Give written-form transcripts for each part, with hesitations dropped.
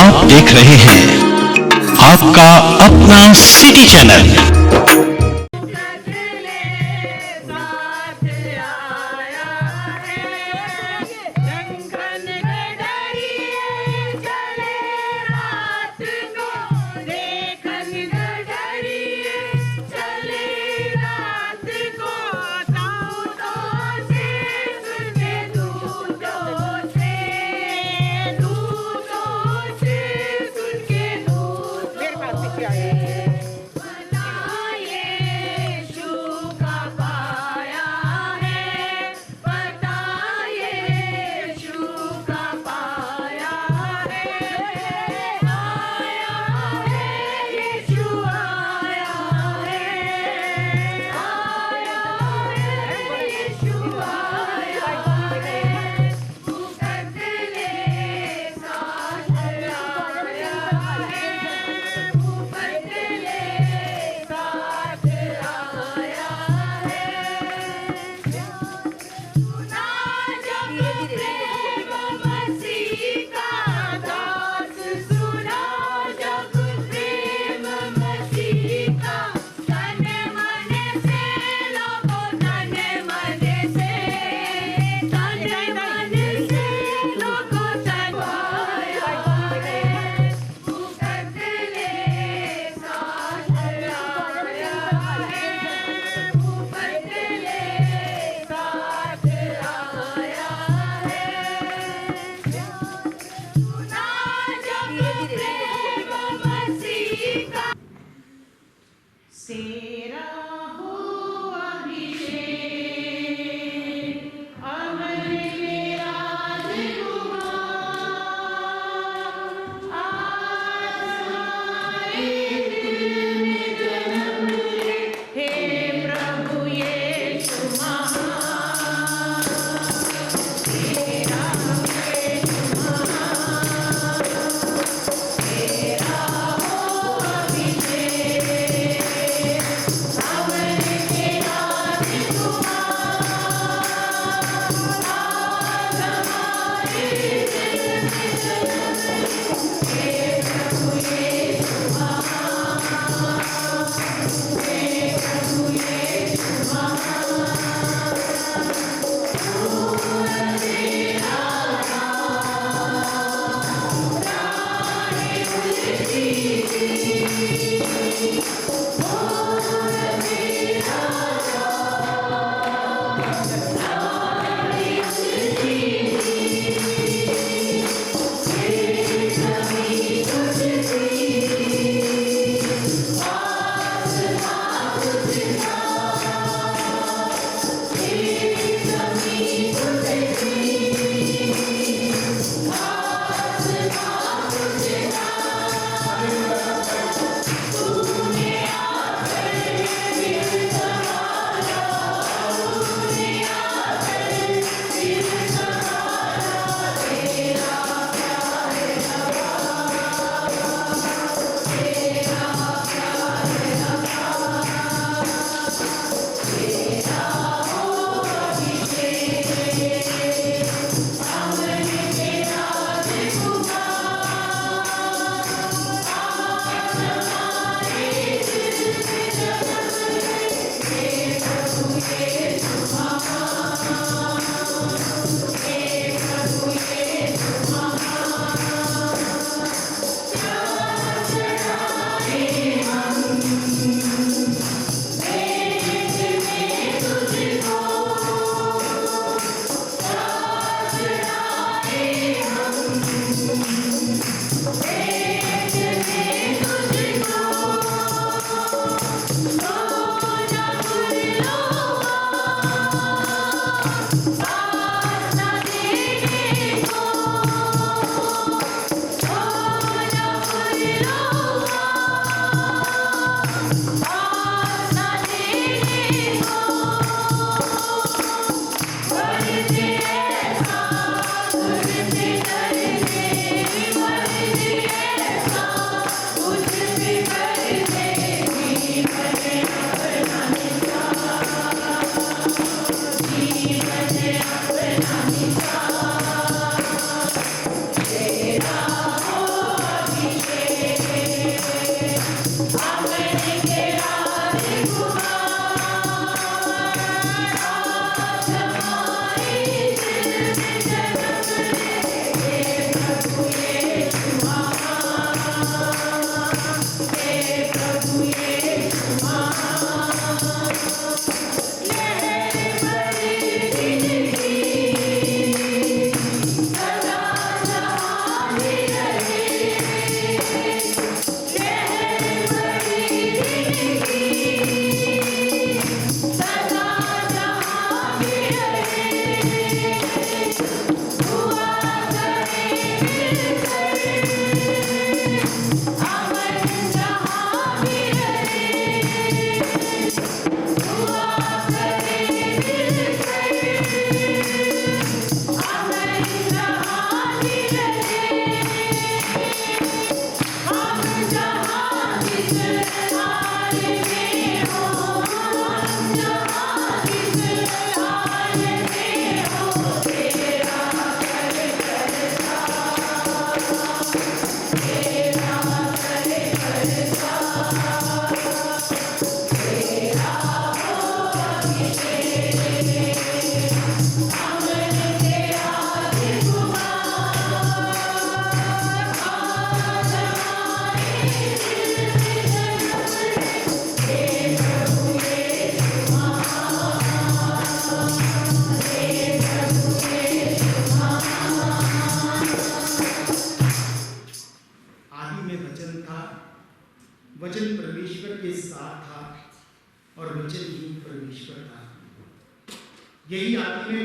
आप देख रहे हैं आपका अपना सिटी चैनल।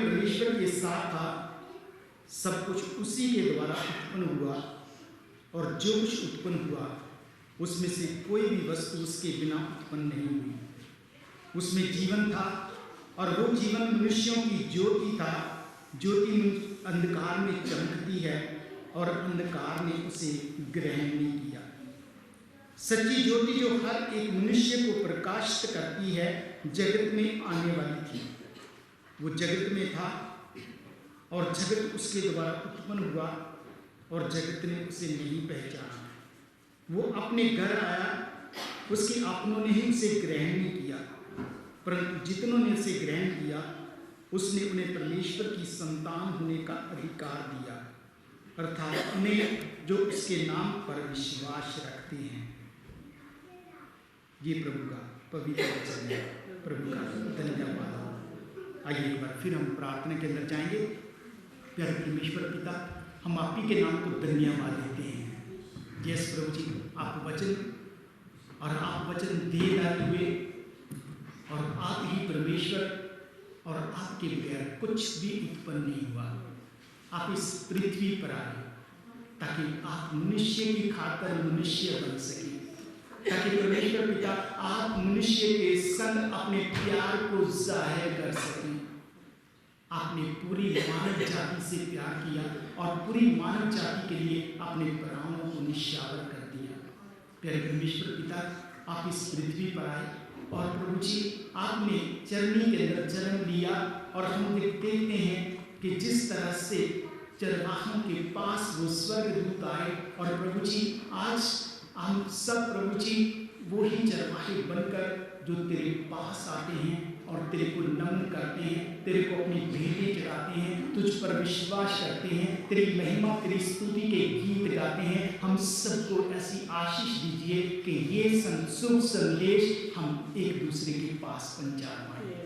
परमेश्वर के साथ था, सब कुछ उसी के द्वारा उत्पन्न हुआ, और जो कुछ उत्पन्न हुआ उसमें से कोई भी वस्तु उसके बिना उत्पन्न नहीं हुई। उसमें जीवन था, और वो जीवन मनुष्यों की ज्योति था। ज्योति अंधकार में चमकती है, और अंधकार ने उसे ग्रहण नहीं किया। सच्ची ज्योति जो हर एक मनुष्य को प्रकाशित करती है, जगत में आने वाली थी। वो जगत में था, और जगत उसके द्वारा उत्पन्न हुआ, और जगत ने उसे नहीं पहचाना। वो अपने घर आया, उसके अपनों ने ही उसे ग्रहण नहीं किया, परंतु जितनों ने उसे ग्रहण किया, उसने उन्हें परमेश्वर की संतान होने का अधिकार दिया, अर्थात उन्हें जो उसके नाम पर विश्वास रखते हैं। ये प्रभु का पवित्र वचन है। प्रभु का धन्यवाद हो। आइए एक बार फिर हम प्रार्थना के अंदर जाएंगे। प्यारे परमेश्वर पिता, हम आप ही के नाम को धन्यवाद देते हैं। यस प्रभु जी, आप वचन और आप वचन दे डाले हुए, और आप ही परमेश्वर, और आपके बगैर कुछ भी उत्पन्न नहीं हुआ। आप इस पृथ्वी पर आए ताकि आप मनुष्य की खातिर मनुष्य बन सके, ताकि परमेश्वर पिता आप मनुष्य के संग अपने प्यार को जाहिर कर सकें। आपने पूरी मानव जाति से प्यार किया, और पूरी मानव जाति के लिए अपने प्राणों को निछावर कर दिया। प्यारे परमेश्वर पिता, आप इस पृथ्वी पर आए, और प्रभु जी आपने चरनी के अंदर जन्म लिया, और हम देखते हैं कि जिस तरह से चरवाहों के पास वो स्वर्गदूत आए, और प्रभु जी आज हम सब प्रभु जी वो ही चरवाहे बनकर जो तेरे पास आते हैं और तेरे को नमन करते हैं, तेरे को अपनी भेंटें चढ़ाते हैं, तुझ पर विश्वास करते हैं, तेरी महिमा तेरी स्तुति के गीत गाते हैं। हम सबको ऐसी आशीष दीजिए कि ये शुभ संदेश हम एक दूसरे के पास पहुंचा पाए।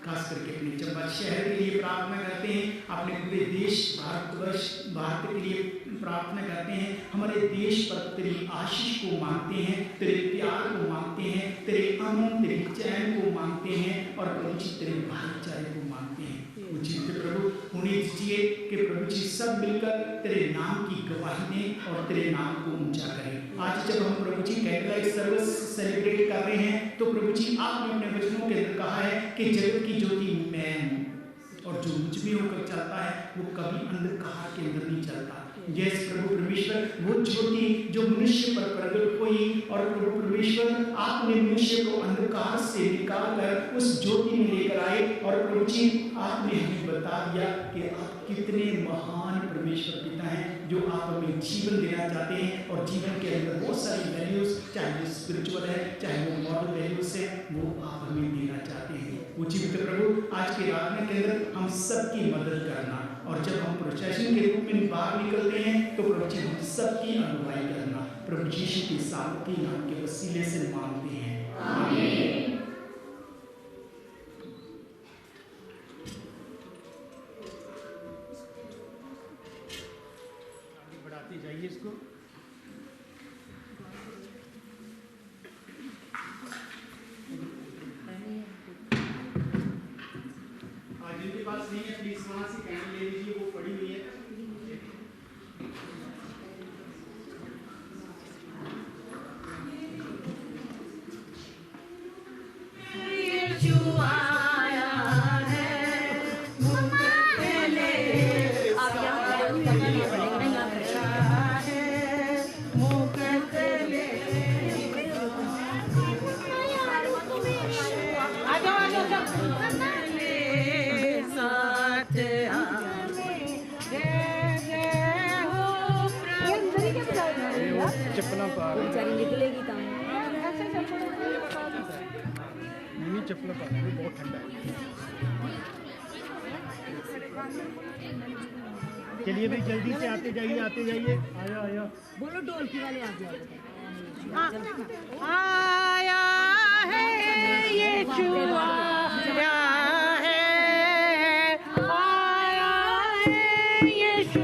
खास करके अपने चंबा शहर के लिए प्रार्थना करते हैं, अपने पूरे देश भारत के लिए प्रार्थना करते हैं। हमारे देश पर तेरी आशीष को मांगते हैं, तेरे प्यार को मांगते हैं, तेरे अमन तेरे चैन को मांगते हैं, और प्रभु जी तेरे भाईचारे को मांगते हैं। उचित प्रभु होने दीजिए कि प्रभु जी सब मिलकर तेरे नाम की गवाही दें और तेरे नाम को ऊंचा करें। आज जब हम प्रभु जी कैंडल सर्विस सेलिब्रेट कर रहे हैं, तो प्रभु जी आपने अपने वचनों के अंदर कहा है कि जगत की ज्योति मैं हूँ, और जो मुझ में होकर चलता है वो कभी अंधकार के अंदर नहीं चलता। यस प्रभु परमेश्वर, वो ज्योति जो मनुष्य पर प्रकट हुई, और प्रभु परमेश्वर आपने मनुष्य को अंधकार से निकाल कर उस ज्योति में लेकर आए, और प्रभु जी आपने हमें बता दिया कि आप कितने महान परमेश्वर पिता हैं, जो आप हमें जीवन देना चाहते हैं, और जीवन के अंदर बहुत सारी वैल्यूज, चाहे वो स्पिरिचुअल है, चाहे वो मॉरल वैल्यूज है, वो आप हमें देना चाहते हैं। उचित प्रभु आज के रात के अंदर हम सबकी मदद करना, और जब हम प्रोसेशन के रूप में बाहर निकलते हैं तो प्रभु जी हम सबकी अगुवाई करना। प्रभु यीशु के सामर्थी नाम के वसीले से मांगते हैं, आमीन। आगे बढ़ाते जाइए इसको। जिनके पास नहीं है प्लीज वहां से कैंडल ले लीजिए, वो पड़ी हुई है। चप्पल पा रहे निकलेगी तो नहीं, चप्पल पा रहे बहुत ठंडा है। चलिए भाई जल्दी से आते जाइए, आते जाइए। आया आया बोलो, ढोलकी वाले आ जाओ। आया है यीशु आया है, आया है यीशु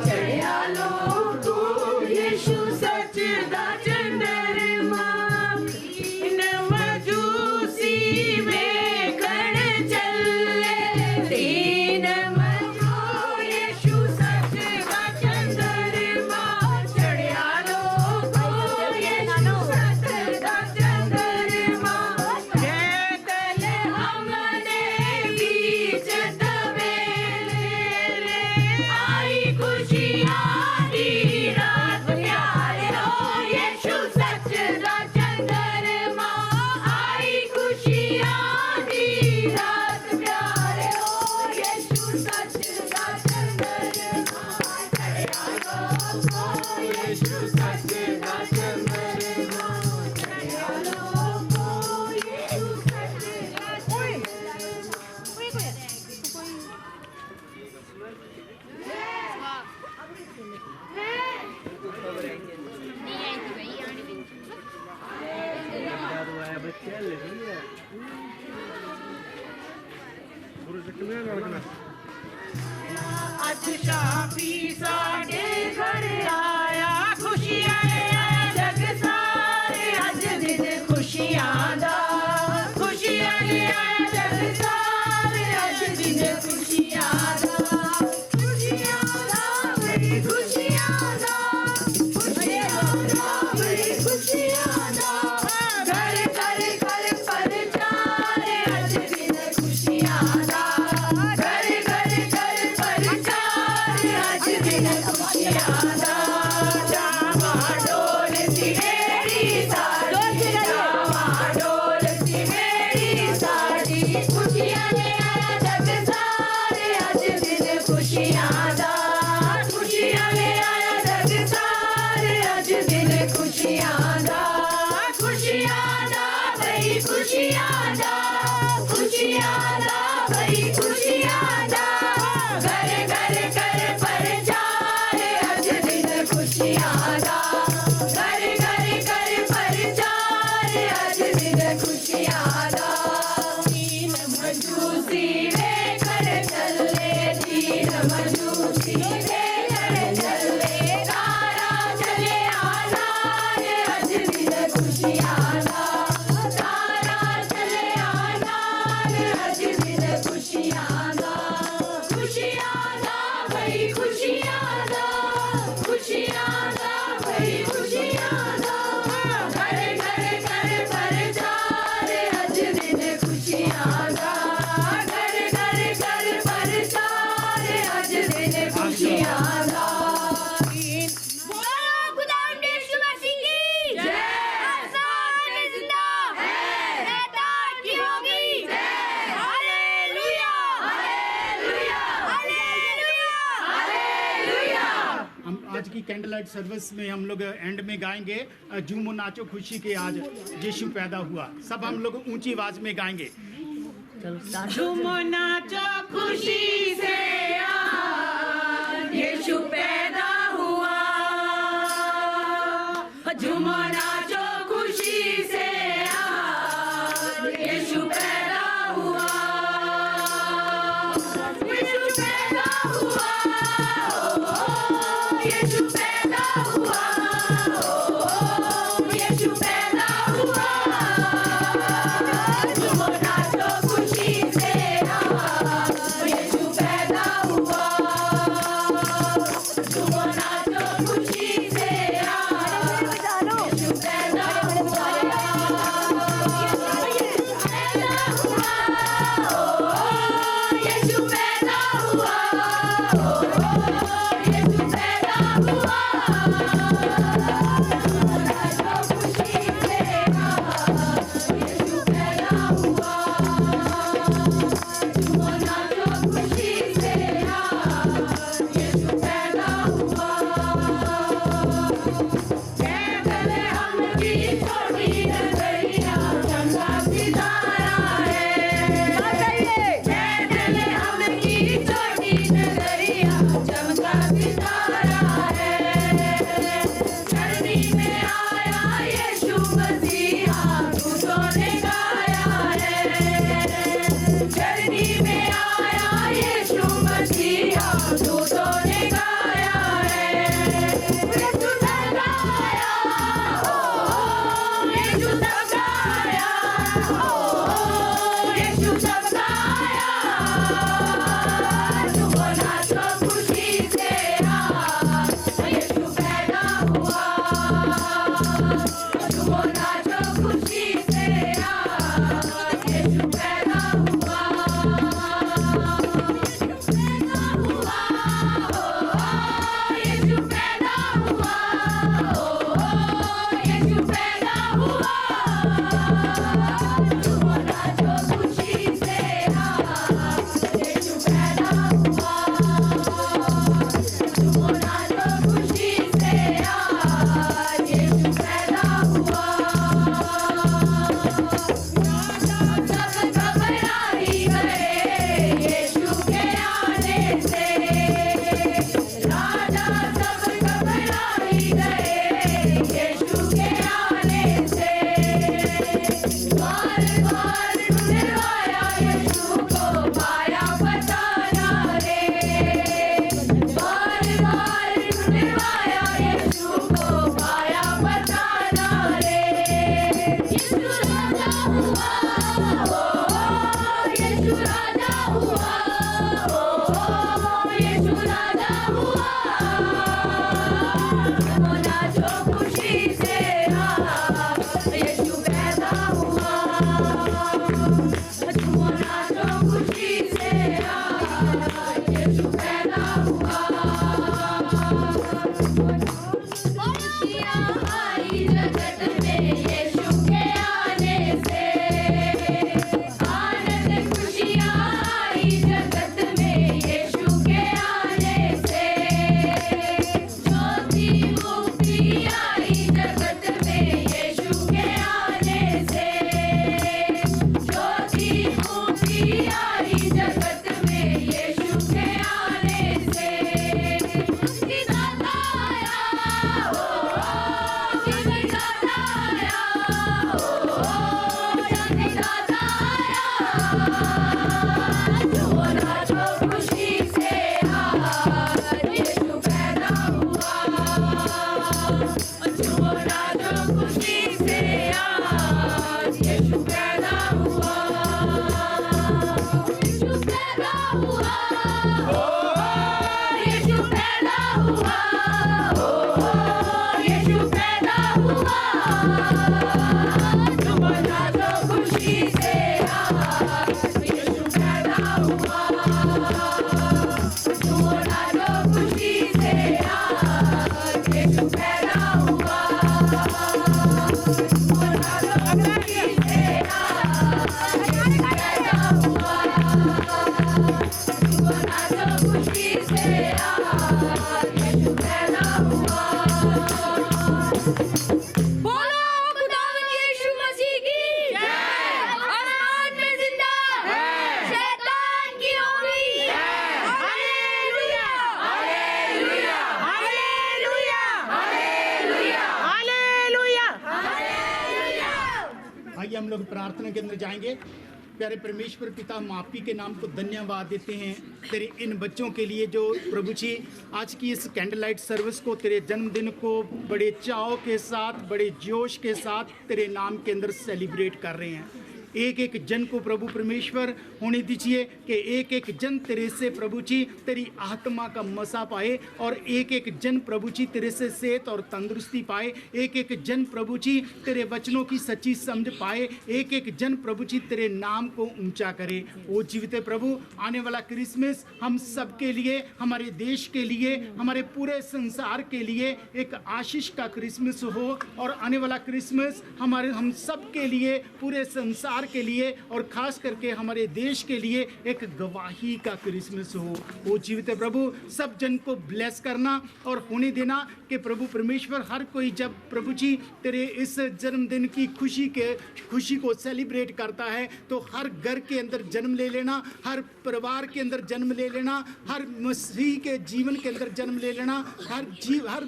चढ़िया लोको यीशु सच दा चंद्रमा इन मजूसी वेखण चले दीन मजो यीशु सच दा चंद्रमा चढ़िया लोको यीशु सच दा चंद्रमा जैतल हमने बीच तवेले रे आई खुशियाँ दी रात प्यारे हो यीशु सच दा चंद्रमा आई खुशियाँ दी रात प्यारे हो यीशु सच दा चंद्रमा चढ़िया लोको यीशु सच दा चंद्रमा चढ़िया लोको यीशु सच दा ਅੱਜ ਸ਼ਾਫੀ ਸਾਡੇ ਘਰ ਆਇਆ ਖੁਸ਼ੀਆਂ ਲੈ ਆਇਆ ਜਗ ਸਾਰੇ ਅੱਜ ਦਿਨ ਖੁਸ਼ੀਆਂ ਦਾ ਖੁਸ਼ੀਆਂ ਲੈ ਆਇਆ ਜਗ ਸਾਰੇ ਅੱਜ ਦਿਨ ਖੁਸ਼ੀਆਂ ਦਾ ਖੁਸ਼ੀਆਂ ਦਾ ਬੜੀ ਖੁਸ਼ੀਆਂ ਦਾ ਖੁਸ਼ੀਆਂ ਦਾ ਬੜੀ ਖੁਸ਼ੀਆਂ ਦਾ ਘਰ ਘਰ ਘਰ ਪ੍ਰਚਾਰ ਅੱਜ ਦਿਨ ਖੁਸ਼ੀਆਂ ਦਾ ਘਰ ਘਰ ਘਰ ਪ੍ਰਚਾਰ ਅੱਜ ਦਿਨ ਖੁਸ਼ੀਆਂ ਦਾ ਜਾਵਾ ਡੋਲ ਸੀ ਮੇਰੀ ਸਾਡੀ ਜਾਵਾ ਡੋਲ ਸੀ ਮੇਰੀ ਸਾਡੀ ਖੁਸ਼ੀਆਂ ਲੈ ਆਇਆ ਜਗ ਸਾਰੇ ਅੱਜ ਦਿਨ ਖੁਸ਼ੀਆਂ ਦਾ ਖੁਸ਼ੀਆਂ ਲੈ ਆਇਆ ਜਗ ਸਾਰੇ ਅੱਜ ਦਿਨ ਖੁਸ਼ੀਆਂ ਦਾ ਖੁਸ਼ੀਆਂ ਦਾ ਬਈ ਖੁਸ਼ੀਆਂ ਦਾ ਖੁਸ਼ੀਆਂ ਦਾ ਬਈ ਖੁਸ਼ੀਆਂ ਦਾ ਘਰ ਘਰ ਘਰ ਪ੍ਰਚਾਰ ਅੱਜ ਦਿਨ ਖੁਸ਼ੀਆਂ ਦਾ ਘਰ ਘਰ ਘਰ ਪ੍ਰਚਾਰ ਅੱਜ ਦਿਨ ਖੁਸ਼ੀਆਂ ਦਾ ਦੀਨ ਮਜੂਸੀ ਵੇਖਣ ਚੱਲੇ ਦੀਨ ਮਜੂਸੀ ਵੇਖਣ ਚੱਲੇ ਤਾਰਾ ਚੱਲਿਆ ਨਾਲ ਅੱਜ ਦਿਨ ਖੁਸ਼ੀਆਂ ਦਾ ਤਾਰਾ ਚੱਲਿਆ ਨਾਲ ਅੱਜ ਦਿਨ ਖੁਸ਼ੀਆਂ ਦਾ ਖੁਸ਼ੀਆਂ ਦਾ ਬਈ ਖੁਸ਼ੀਆਂ ਦਾ ਖੁਸ਼ੀਆਂ ਦਾ ਬਈ ਖੁਸ਼ੀਆਂ ਦਾ ਘਰ ਘਰ ਘਰ ਪ੍ਰਚਾਰ ਅੱਜ ਦਿਨ ਖੁਸ਼ੀਆਂ ਦਾ ਘਰ ਘਰ ਘਰ ਪ੍ਰਚਾਰ ਅੱਜ ਦਿਨ ਖੁਸ਼ੀਆਂ ਦਾ बोलो खुदावंद यीशु मसीह की जय आसमान में जिंदा है नेताज की होगी जय हालेलुया हालेलुया हालेलुया हालेलुया हम आज की कैंडल लाइट सर्विस में हम लोग एंड में गाएंगे झूमो नाचो खुशी के आज यीशु पैदा हुआ। सब हम लोग ऊंची आवाज में गाएंगे। झूमो नाचो खुशी से आज यीशु पैदा हुआ झूमो नाचो खुशी से आज यीशु पैदा हुआ यीशु पैदा हुआ यीशु पैदा हुआ यीशु पैदा हुआ झूमो नाचो खुशी से आज यीशु पैदा हुआ खुशी आई जगत में यीशु के आने से। जगदाता आया, जगदाता आया, जगदाता आया। झूमो नाचो खुशी से आज यीशु पैदा हुआ। झूमो नाचो खुशी से आज यीशु पैदा हुआ। यीशु पैदा हुआ, यीशु पैदा हुआ, यीशु पैदा हुआ। झूमो नाचो खुशी से आज यीशु पैदा हुआ। झूमो नाचो खुशी से आज यीशु पैदा हुआ। झूमो नाचो खुशी से आज यीशु पैदा हुआ। झूमो नाचो खुशी से आज यीशु पैदा हुआ। बोलो खुदावंद यीशु मसीह की जय। आसमान में जिंदा है, शैतान की होगी hallelujah, hallelujah, hallelujah, hallelujah, hallelujah. आइए हम लोग प्रार्थना के अंदर जाएंगे। प्यारे परमेश्वर पिता, हम आप ही के नाम को धन्यवाद देते हैं तेरे इन बच्चों के लिए जो प्रभु जी आज की इस कैंडल लाइट सर्विस को, तेरे जन्मदिन को बड़े चाव के साथ, बड़े जोश के साथ तेरे नाम के अंदर सेलिब्रेट कर रहे हैं। एक एक जन को प्रभु परमेश्वर होने दीजिए कि एक एक जन तेरे से प्रभु जी तेरी आत्मा का मसा पाए, और एक एक जन प्रभु जी तेरे से सेहत और तंदुरुस्ती पाए। एक एक जन प्रभु जी तेरे वचनों की सच्ची समझ पाए। एक एक जन प्रभु जी तेरे नाम को ऊंचा करे। ओ जीवित प्रभु, आने वाला क्रिसमस हम सब के लिए, हमारे देश के लिए, हमारे पूरे संसार के लिए एक आशीष का क्रिसमस हो, और आने वाला क्रिसमस हम सब के लिए, पूरे संसार के लिए, और खास करके हमारे देश के लिए एक गवाही का क्रिसमस हो। ओ जीवित प्रभु, सब जन को ब्लेस करना और होने देना कि प्रभु परमेश्वर हर कोई जब प्रभु जी तेरे इस जन्मदिन की खुशी को सेलिब्रेट करता है तो हर घर के अंदर जन्म ले लेना, हर परिवार के अंदर जन्म ले लेना, हर मसीह के जीवन के अंदर जन्म ले लेना, हर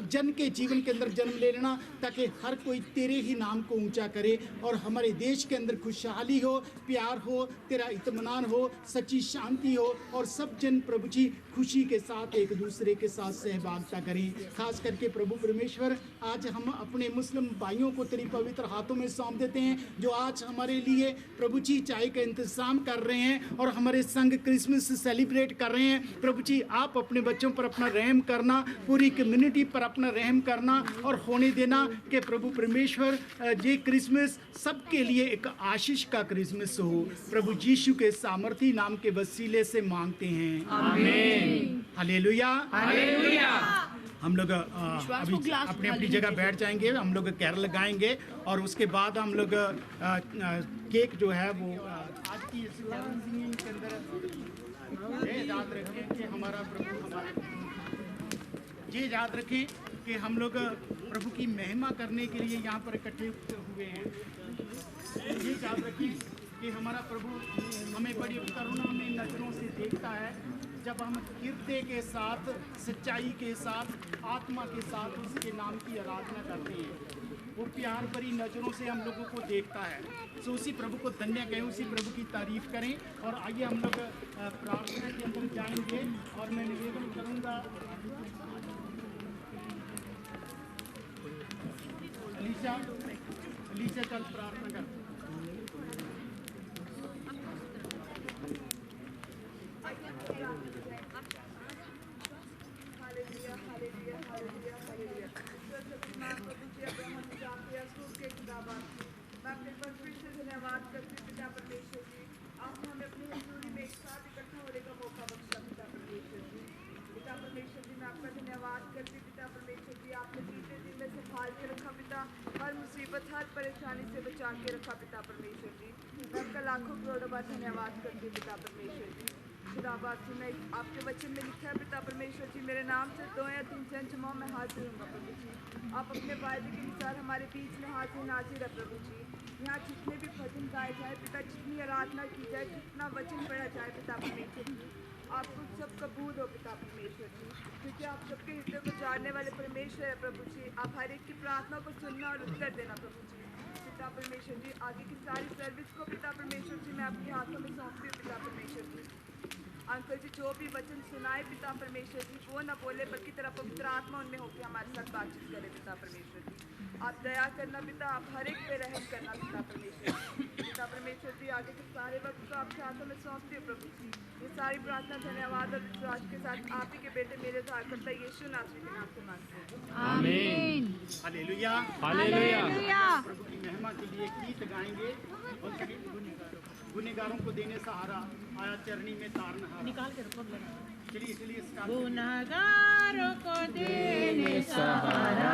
जन के जीवन के अंदर जन्म ले लेना, ताकि हर कोई तेरे ही नाम को ऊंचा करे और हमारे देश के अंदर खुशहाली हो, प्यार हो, तेरा इत्मीनान हो, सच्ची शांति हो, और सब जन प्रभु जी खुशी के साथ एक दूसरे के साथ सहभागिता करें। खास करके प्रभु परमेश्वर, आज हम अपने मुस्लिम भाइयों को तेरी पवित्र हाथों में सौंप देते हैं, जो आज हमारे लिए प्रभु जी चाय का इंतजाम कर रहे हैं और हमारे संग क्रिसमस सेलिब्रेट कर रहे हैं। प्रभु जी, आप अपने बच्चों पर अपना रहम करना, पूरी कम्युनिटी पर अपना रहम करना, और होने देना कि प्रभु परमेश्वर ये क्रिसमस सबके लिए एक आशीष का क्रिसमस हो। प्रभु यीशु के सामर्थी नाम के वसीले से मांगते हैं, आमीन। Hallelujah, hallelujah. हम लोग अभी अपनी अपनी जगह बैठ जाएंगे, हम लोग कैरल लगाएंगे, और उसके बाद हम लोग केक जो है वो आज की इस कैरल के अंदर ये याद रखें कि हमारा प्रभु ये याद रखें कि हम लोग प्रभु की महिमा करने के लिए यहाँ पर इकट्ठे हुए हैं। ये याद रखें कि हमारा प्रभु हमें बड़ी करुणा में नजरों से देखता है जब हम हृदय के साथ, सच्चाई के साथ, आत्मा के साथ उसके नाम की आराधना करते हैं। वो प्यार भरी नज़रों से हम लोगों को देखता है। सो उसी प्रभु को धन्य कहें, उसी प्रभु की तारीफ करें। और आइए हम लोग प्रार्थना के अंदर जाएंगे, और मैं निवेदन करूँगा अलीशा कल प्रार्थना कर। धन्यवाद करते पिता परमेश्वर जी, आपने हमें अपनी हजूरी में एक साथ इकट्ठा होने का मौका बख्शा पिता परमेश्वर जी। पिता परमेश्वर जी, मैं आपका धन्यवाद करती पिता परमेश्वर जी, आपने बीते दिन में संभाल के रखा पिता, हर मुसीबत, हर परेशानी से बचा के रखा पिता परमेश्वर जी। मैं आपका लाखों करोड़ों बार धन्यवाद करती हूँ पिता परमेश्वर जी। खुदाबाद जी, मैं आपके वचन में लिखा है पिता परमेश्वर जी, मेरे नाम से 2 या 3 जन जमाओ मैं हाजिर हूँगा प्रभु जी। आप अपने वायदे के अनुसार हमारे बीच में हाजिर नाजिर है प्रभु जी। यहाँ जितने भी भजन गाए जाए पिता, जितनी आराधना की जाए, जितना वचन पढ़ा जाए पिता परमेश्वर जी, आपको सब कबूल हो पिता परमेश्वर जी, क्योंकि आप सबके हृदय को जानने वाले परमेश्वर है प्रभु जी। आप हर एक की प्रार्थना को सुनना और उत्तर देना प्रभु जी। पिता परमेश्वर जी, आगे की सारी सर्विस को पिता परमेश्वर जी मैं आपके हाथों में सौंपती हूँ पिता परमेश्वर जी। अंकल जी जो भी वचन सुनाए पिता परमेश्वर जी, वो ना बोले बल्कि तेरा पवित्र आत्मा उनमें होकर हमारे साथ बातचीत करे पिता परमेश्वर जी। आप दया करना पिता, आप हर एक पे रहम करना पिता परमेश्वर जी। पिता परमेश्वर जी, आगे के सारे वक्त को आपके हाथों में सौंपती हूँ प्रभु जी। ये सारी प्रार्थना धन्यवाद और विश्वास के साथ आप ही के बेटे मेरे उद्धारकर्ता यीशु नासरी के नाम से मांगते हैं। आमीन। हालेलुया। हालेलुया। प्रभु की महिमा के लिए गीत गाएंगे और सभी गुनहगारों को देने सहारा, आया चरनी में तारनहारा। निकाल के रखो। चलिए चलिए गुनहगारों को देने सहारा,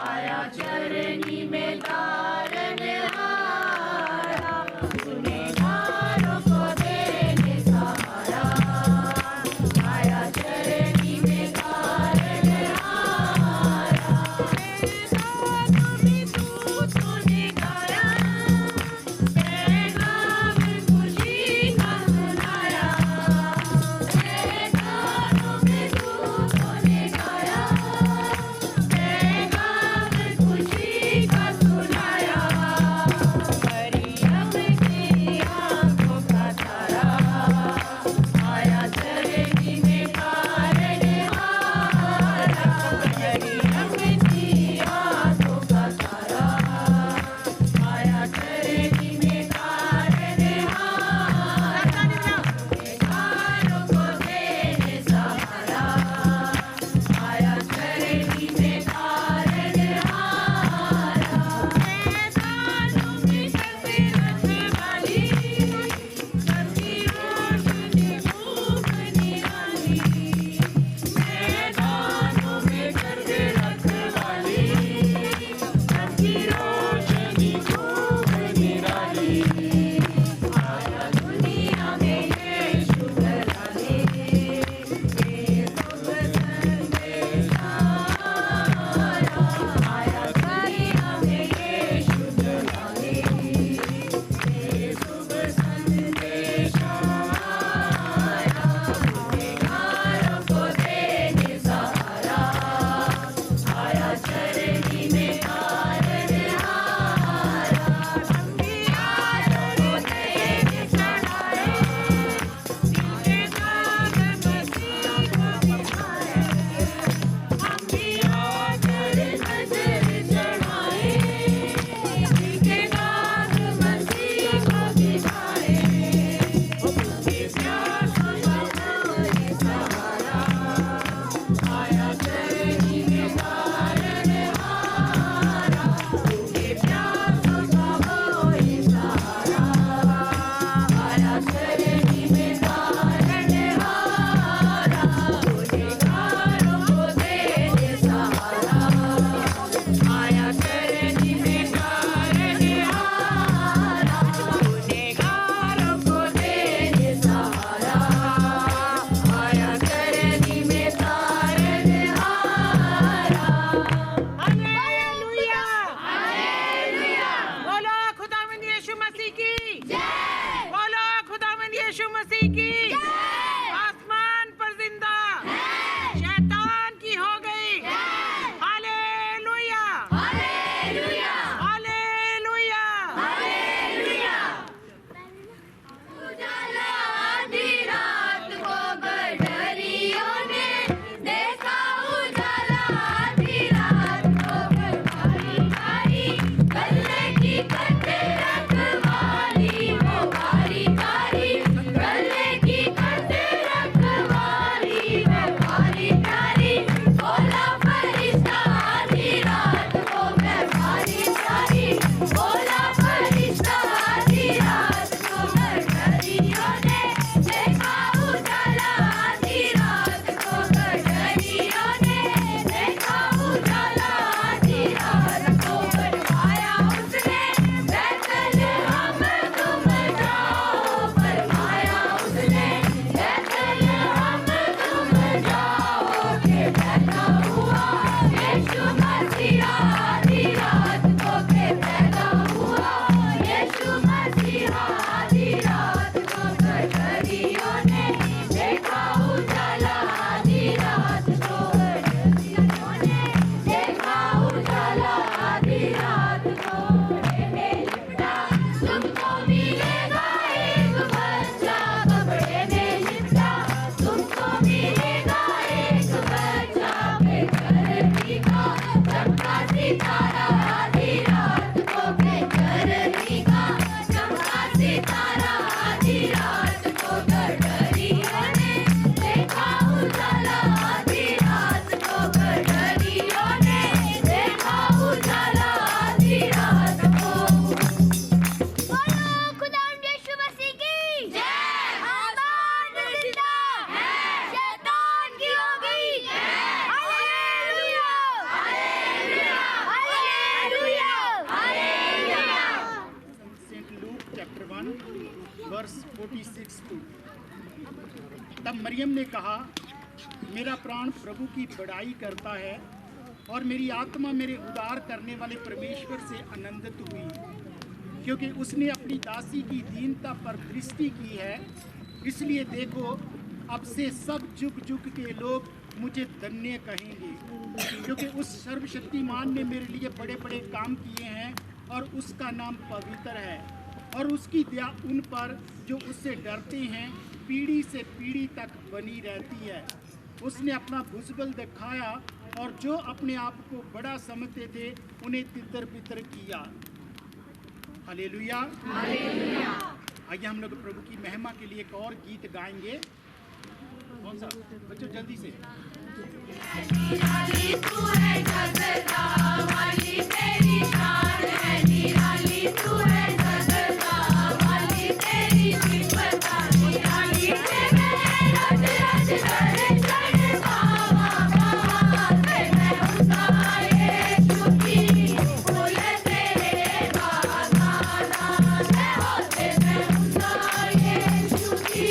आया चरनी में तारनहारा। गुनहगारों को देने सहारा, आया चरनी में तारनहारा। तुम्हें तूने गाया, पैगाम खुशी का सुनाया। पैगाम में तूने गाया, पैगाम खुशी का सुनाया। मरियम की आंखों का तारा, आया चरनी में तारनहारा। मरियम की आंखों का तारा, आया चरनी में तारनहारा। गुनहगारों को देने सहारा, आया चरनी में तारनहारा। मैदानों में सबसे रखवाली, सबकी रोशनी खूब निराली। मैदानों में सबसे रखवाली, सबकी रोशनी खूब निराली। आया दुनिया में यीशु घराने, ये शुभ संदेश आया। आया दुनिया में यीशु घराने, ये शुभ संदेश आया। गुनहगारों को देने सहारा, आया चरनी में तारनहारा। अंबियाओं ने तेज चढ़ाए, जिनके दाग मसीह को दिखाए। अंबियाओं पर नजर चढ़ाए, जिनके दाग मसीह को दिखाए। उनके प्यासों का कोई सहारा, आया चरनी में तारनहारा। उनके प्यासों का कोई सहारा, आया चरनी में तारनहारा। गुनहगारों को देने सहारा, आया चरनी में तारनहारा। गुनहगारों को देने सहारा, आया चरनी में तारनहारा। Hallelujah, hallelujah. बोलो खुदावंद यीशु मसीह की जय। बोलो खुदावंद यीशु मसीह की जय। आसमान पर जिंदा शैतान की हो गई। Hallelujah, hallelujah, hallelujah, hallelujah. उजाला आधी रात को गडरियों ने देखा, उजाला आधी रात को कारी कारी गले की कटे रखवाली, वो कारी कारी गले की आधी रात को गडरियों ने देखा उजाला, आधी रात को गडरियों ने देखा उजाला, आधी रात को। बोलो खुदावंद यीशु मसीह की जय। आसमान में जिंदा है, शैतान की हो गई hallelujah, hallelujah, hallelujah, hallelujah. Saint Luke chapter 1 verse 46-2। तब मरियम ने कहा, मेरा प्राण प्रभु की बड़ाई करता है और मेरी आत्मा मेरे उद्धार करने वाले परमेश्वर से आनंदित हुई, क्योंकि उसने अपनी दासी की दीनता पर दृष्टि की है। इसलिए देखो, अब से सब जुग जुग के लोग मुझे धन्य कहेंगे, क्योंकि उस सर्वशक्तिमान ने मेरे लिए बड़े बड़े काम किए हैं और उसका नाम पवित्र है, और उसकी दया उन पर जो उससे डरते हैं पीढ़ी से पीढ़ी तक बनी रहती है। उसने अपना भुजबल दिखाया और जो अपने आप को बड़ा समझते थे उन्हें तितर बितर किया। Hallelujah, hallelujah. आइए हम लोग प्रभु की महिमा के लिए एक और गीत गाएंगे। कौन सा बच्चों, जल्दी से। निराली तू है जगदा वाली, तेरी शान है निराली, तू है जगदा वाली, तेरी सिफता निराली है। रज रज कर चढ़ बाबा बाबा मैं उतारे छुट्टी फूल तेरे बागाना मैं होते मैं उतारे छुट्टी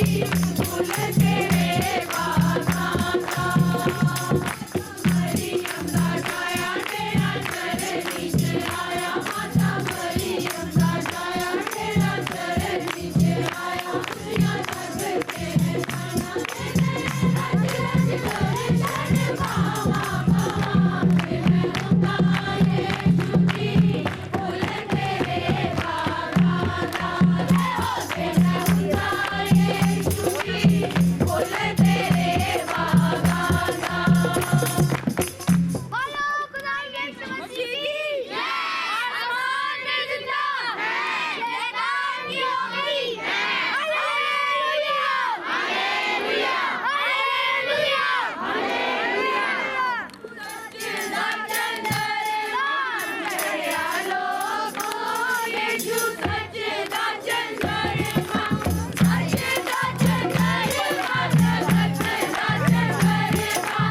फूल तेरे बागाना। मरियम दा जाया तेरा चरण नीच आया, माता मरियम दा जाया तेरा चरण नीच आया, दुनिया सकते हैं खाना तेरे रज रज कर चढ़ बाबा बाबा मैं उतारे छुट्टी फूल तेरे बागाना मैं होते मैं उतारे छुट्टी फूल तेरे बागाना। बोलो खुदावंद यीशु मसीह की जय। आसमान में जिंदा है, शैतान की हो गई हालेलुया, हालेलुया, हालेलुया, हालेलुया। सच दा चंद्रमा चढ़िया लोगो, यीशु सच दा चंद्रमा, सच दा चंद्रमा, सच दा चंद्रमा,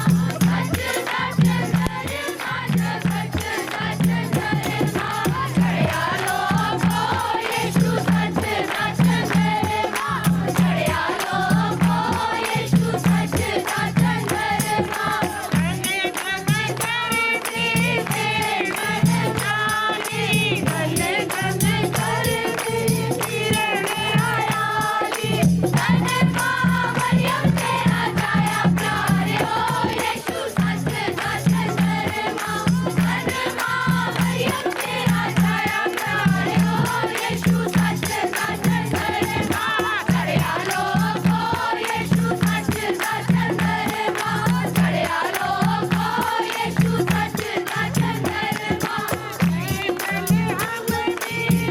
सच दा चंद्रमा, सच दा चंद्रमा, चढ़िया लोगो, यीशु सच दा चंद्रमा, चढ़िया लोगो, यीशु सच दा चंद्रमा। गले गले करती तेरे मनमानी, गले गले करती किरण आयाली, तन मरियम तेरा जाया प्यारे हो, यीशु सच दा चंद्रमा, तन मरियम तेरा जाया प्यारे हो, यीशु सच दा चंद्रमा, चढ़िया लोगो, यीशु सच दा चंद्रमा, चढ़िया लोगो, यीशु सच दा चंद्रमा। चले हमने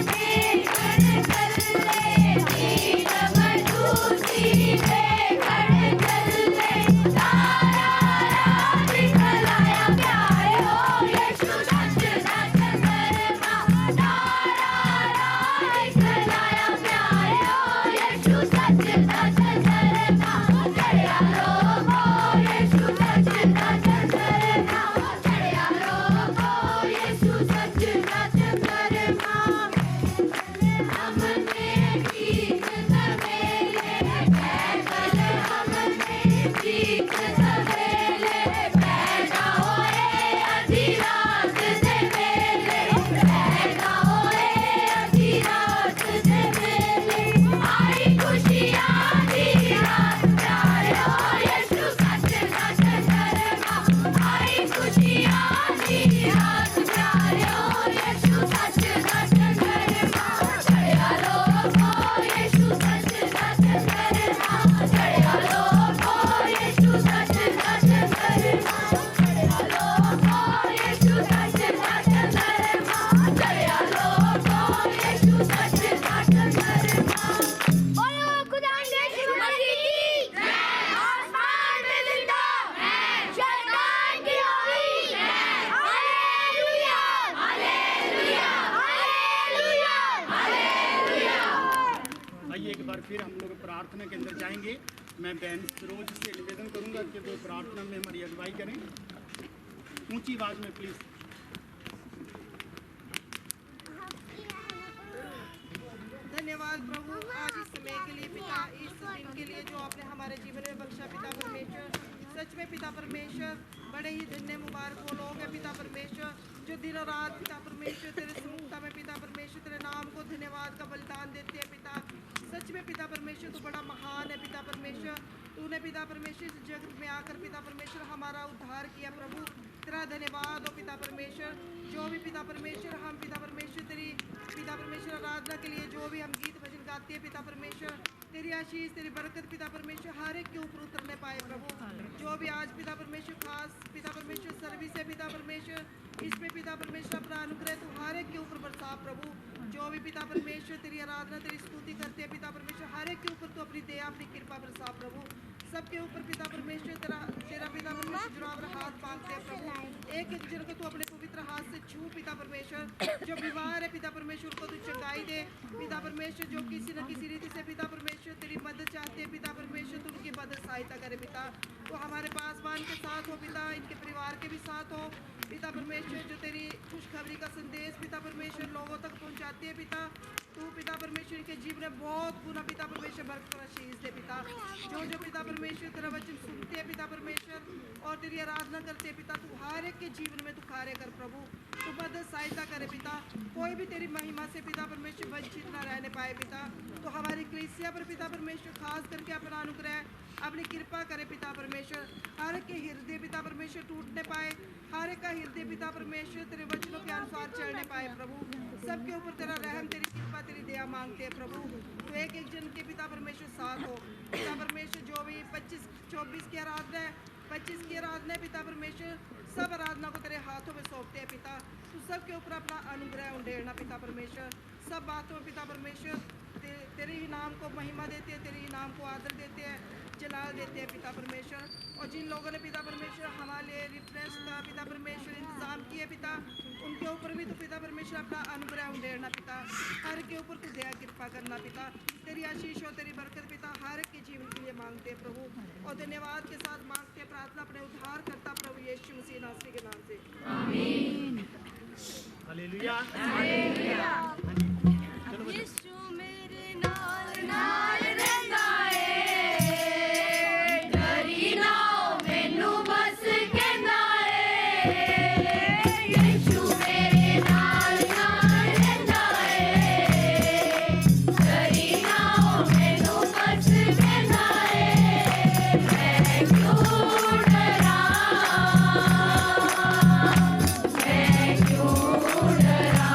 बेखड़ कर ले, दीन मजूसी बेखड़ कर ले, तारा राह दिखलाया प्यारे हो, यीशु सच दा चंद्रमा, तारा राह दिखलाया प्यारे हो, यीशु सच दा चंद्रमा, चढ़िया लोगो, यीशु सच दा चंद्रमा, चढ़िया लोगो, यीशु सच दा चंद्रमा। हमने भीख सवेले पैदल, हमने भीख सवेले पैदा होए, आधी रात से वेले पैदा होए, आधी रात से वेले आई खुशियाँ प्रार्थना के अंदर जाएंगे, मैं बहन सरोज से निवेदन करूंगा कि वो प्रार्थना में हमारी अगुवाई करें। ऊंची आवाज में प्लीज। धन्यवाद प्रभु आज इस समय के लिए पिता, इस दिन के लिए जो आपने हमारे जीवन में बख्शा पिता परमेश्वर। सच में पिता परमेश्वर बड़े ही धन्य मुबारक वो लोग हैं पिता परमेश्वर जो दिन और रात पिता परमेश्वर तेरे सम्मुखता में पिता परमेश्वर तेरे नाम को धन्यवाद का बलिदान देते हैं पिता। सच में पिता परमेश्वर तू बड़ा महान है पिता परमेश्वर। तूने पिता परमेश्वर इस जगत में आकर पिता परमेश्वर हमारा उद्धार किया प्रभु। तेरा धन्यवाद हो पिता परमेश्वर। जो भी पिता परमेश्वर हम पिता परमेश्वर तेरी पिता परमेश्वर आराधना के लिए जो भी हम गीत भजन गाते हैं पिता परमेश्वर, तेरी आशीष तेरी बरकत पिता परमेश्वर हर एक के ऊपर उतरने पाए प्रभु। जो भी आज पिता परमेश्वर खास पिता परमेश्वर सर्विस है पिता परमेश्वर, इसमें पिता परमेश्वर अपना अनुग्रह तू हर एक के ऊपर बरसा प्रभु। जो भी पिता परमेश्वर तेरी आराधना तेरी स्तुति करते हैं पिता परमेश्वर हर एक के ऊपर तू अपनी दया अपनी कृपा बरसा प्रभु। सबके ऊपर पिता परमेश्वर तेरा पिता परमेश्वर जुड़ावर हाथ मांगते हैं प्रभु। एक एक जन को तू अपने पवित्र हाथ से छू पिता परमेश्वर। जो बीमार है पिता परमेश्वर को तू चंगाई दे पिता परमेश्वर। जो किसी न किसी रीति से पिता परमेश्वर तेरी मदद चाहते हैं पिता परमेश्वर तू उनकी मदद सहायता करे पिता। तो हमारे पासवान के साथ हो पिता, इनके परिवार के भी साथ हो पिता परमेश्वर। जो तेरी खुशखबरी का संदेश पिता परमेश्वर लोगों तक पहुंचाती है पिता, तू पिता परमेश्वर के जीवन में बहुत गुना पिता परमेश्वर बरकत आशीष दे पिता। जो पिता परमेश्वर तेरा वचन सुनते हैं पिता परमेश्वर और तेरी आराधना करते हैं पिता, तू हर एक के जीवन में तू कार्य कर प्रभु। तू मदद सहायता करे पिता। कोई भी तेरी महिमा से पिता परमेश्वर वंचित न रहने पाए पिता। तो हमारी कलीसिया पर पिता परमेश्वर खास करके अपना अनुग्रह अपनी कृपा करे पिता परमेश्वर। हर एक के हृदय पिता परमेश्वर टूटने पाए, हर एक का हृदय पिता परमेश्वर तेरे वचनों के अनुसार चलने पाए प्रभु। सबके ऊपर तेरा रहम तेरी कृपा तेरी दया मांगते हैं प्रभु। तो एक एक जन के पिता परमेश्वर साथ हो पिता परमेश्वर। जो भी 25-24 की आराधना है, 25 की आराधना है पिता परमेश्वर, सब आराधना को तेरे हाथों में सौंपते हैं पिता। तू सबके ऊपर अपना अनुग्रह उंडेरना पिता परमेश्वर। सब बातों में पिता परमेश्वर तेरे ही नाम को महिमा देते हैं, तेरे ही नाम को आदर देते हैं, जलाल देते हैं पिता परमेश्वर। और जिन लोगों ने पिता परमेश्वर हमारे लिए रिफ्रेश का पिता परमेश्वर इंतजाम किए पिता, उनके ऊपर भी तो पिता परमेश्वर अपना अनुग्रह उंडेरना पिता। हर के ऊपर तू दया कृपा करना पिता। तेरी आशीष और तेरी बरकत पिता हर एक के जीवन के लिए मांगते हैं प्रभु। और धन्यवाद के साथ मांगते हैं प्रार्थना अपने उद्धार करता प्रभु यीशु मसीह नासरी के नाम से आमीन। हालेलुया। यीशु मेरे नाल नाल रहंदा ए, डरी ना मैनू बस कहंदा ए। यीशु मेरे नाल नाल रहंदा ए, डरी ना मैनू बस कहंदा ए। मैं क्यों डरां, मैं क्यों डरां।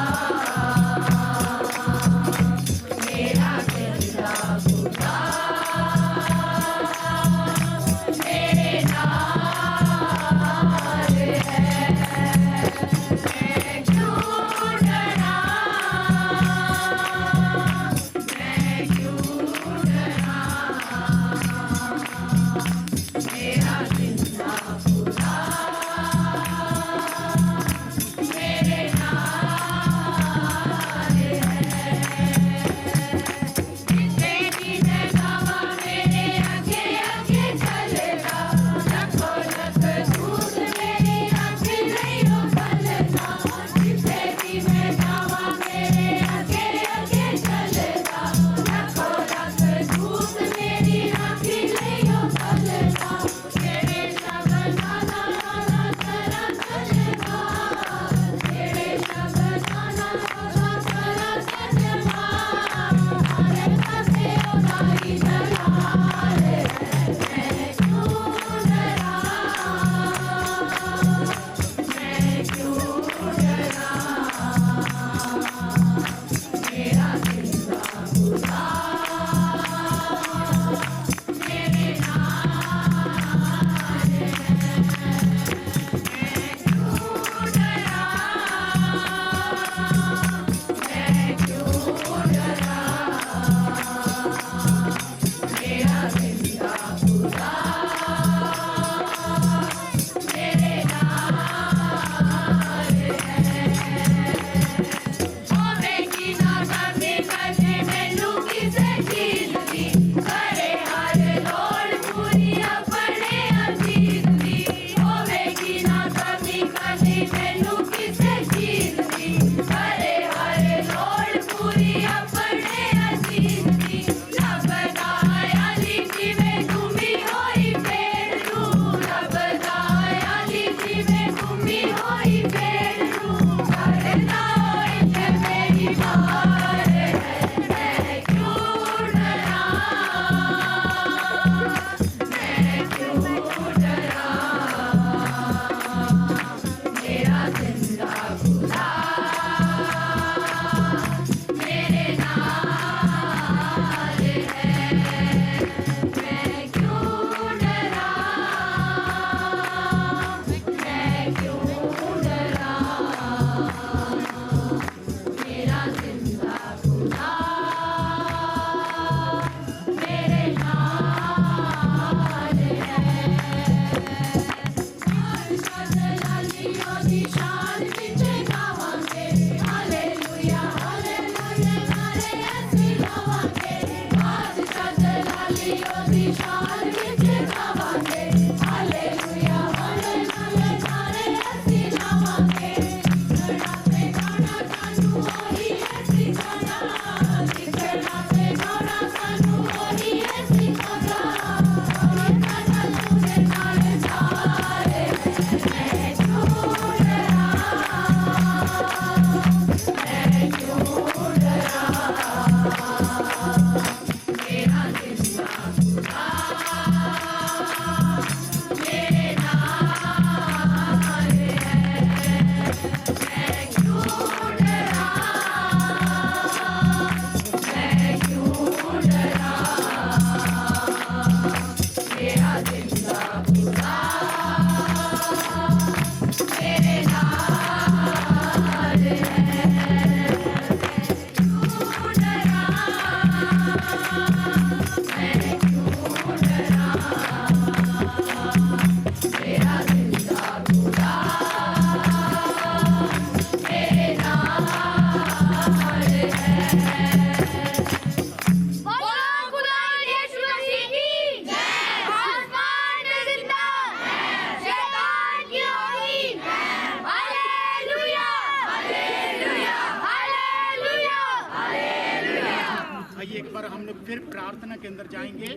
फिर प्रार्थना के अंदर जाएंगे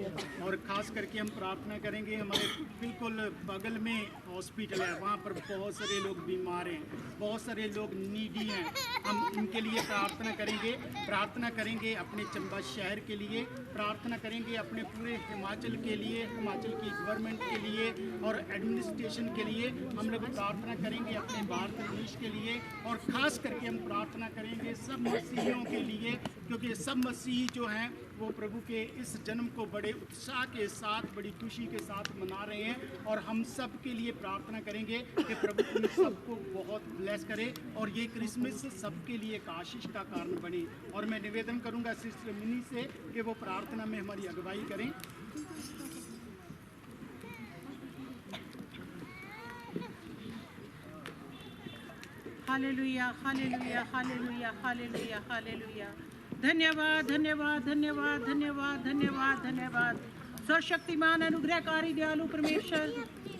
और ख़ास करके हम प्रार्थना करेंगे। हमारे बिल्कुल बगल में हॉस्पिटल है, वहाँ पर बहुत सारे लोग बीमार हैं, बहुत सारे लोग नीडी हैं। हम उनके लिए प्रार्थना करेंगे अपने चंबा शहर के लिए, प्रार्थना करेंगे अपने पूरे हिमाचल के लिए, हिमाचल की गवर्नमेंट के लिए और एडमिनिस्ट्रेशन के लिए। हम लोग प्रार्थना करेंगे अपने भारत देश के लिए और ख़ास करके हम प्रार्थना करेंगे सब मसीहियों के लिए, क्योंकि सब मसीही जो हैं वो प्रभु के इस जन्म को बड़े उत्साह के साथ, बड़ी खुशी के साथ मना रहे हैं। और हम सब के लिए प्रार्थना करेंगे कि प्रभु उन सबको बहुत ब्लेस करे और ये क्रिसमस सबके लिए एक आशीष का कारण बने। और मैं निवेदन करूंगा सिस्टर मिनी से कि वो प्रार्थना में हमारी अगुवाई करें। Hallelujah, hallelujah, hallelujah, hallelujah, hallelujah. धन्यवाद, धन्यवाद, धन्यवाद, धन्यवाद, धन्यवाद, धन्यवाद। सर्वशक्तिमान अनुग्रहकारी दयालु परमेश्वर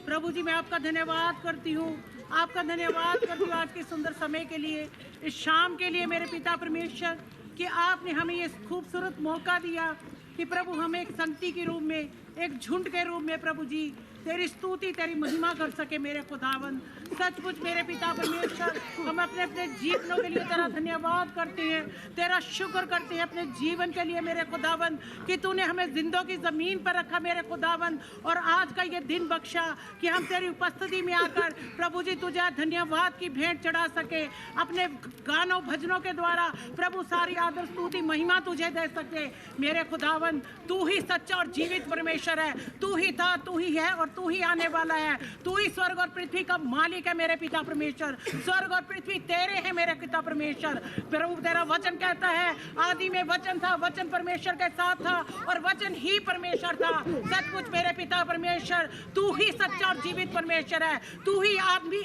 प्रभु जी, मैं आपका धन्यवाद करती हूँ, आपका धन्यवाद करती हूँ आज के सुंदर समय के लिए, इस शाम के लिए मेरे पिता परमेश्वर, कि आपने हमें ये खूबसूरत मौका दिया कि प्रभु हम एक संगति के रूप में, एक झुंड के रूप में प्रभु जी तेरी स्तुति, तेरी महिमा कर सके मेरे खुदावन। सचमुच मेरे पिता परमेश्वर, हम अपने अपने जीवनों के लिए तेरा धन्यवाद करते हैं, तेरा शुक्र करते हैं अपने जीवन के लिए मेरे खुदावन, कि तूने हमें जिंदों की ज़मीन पर रखा मेरे खुदावन, और आज का ये दिन बख्शा कि हम तेरी उपस्थिति में आकर प्रभु जी तुझे धन्यवाद की भेंट चढ़ा सके, अपने गानों भजनों के द्वारा प्रभु सारी आदर स्तुति महिमा तुझे दे सके मेरे खुदावन। तू ही सच्चा और जीवित परमेश्वर है, तू ही था, तू ही है और तू ही आने वाला है। तू ही स्वर्ग और पृथ्वी का मालिक है मेरे पिता परमेश्वर, स्वर्ग और पृथ्वी तेरे हैं मेरे पिता परमेश्वर। प्रभु तेरा वचन कहता है, आदि में वचन था, वचन परमेश्वर के साथ था और वचन ही परमेश्वर था। सचमुच मेरे पिता परमेश्वर, तू ही सच्चा और जीवित परमेश्वर है, तू ही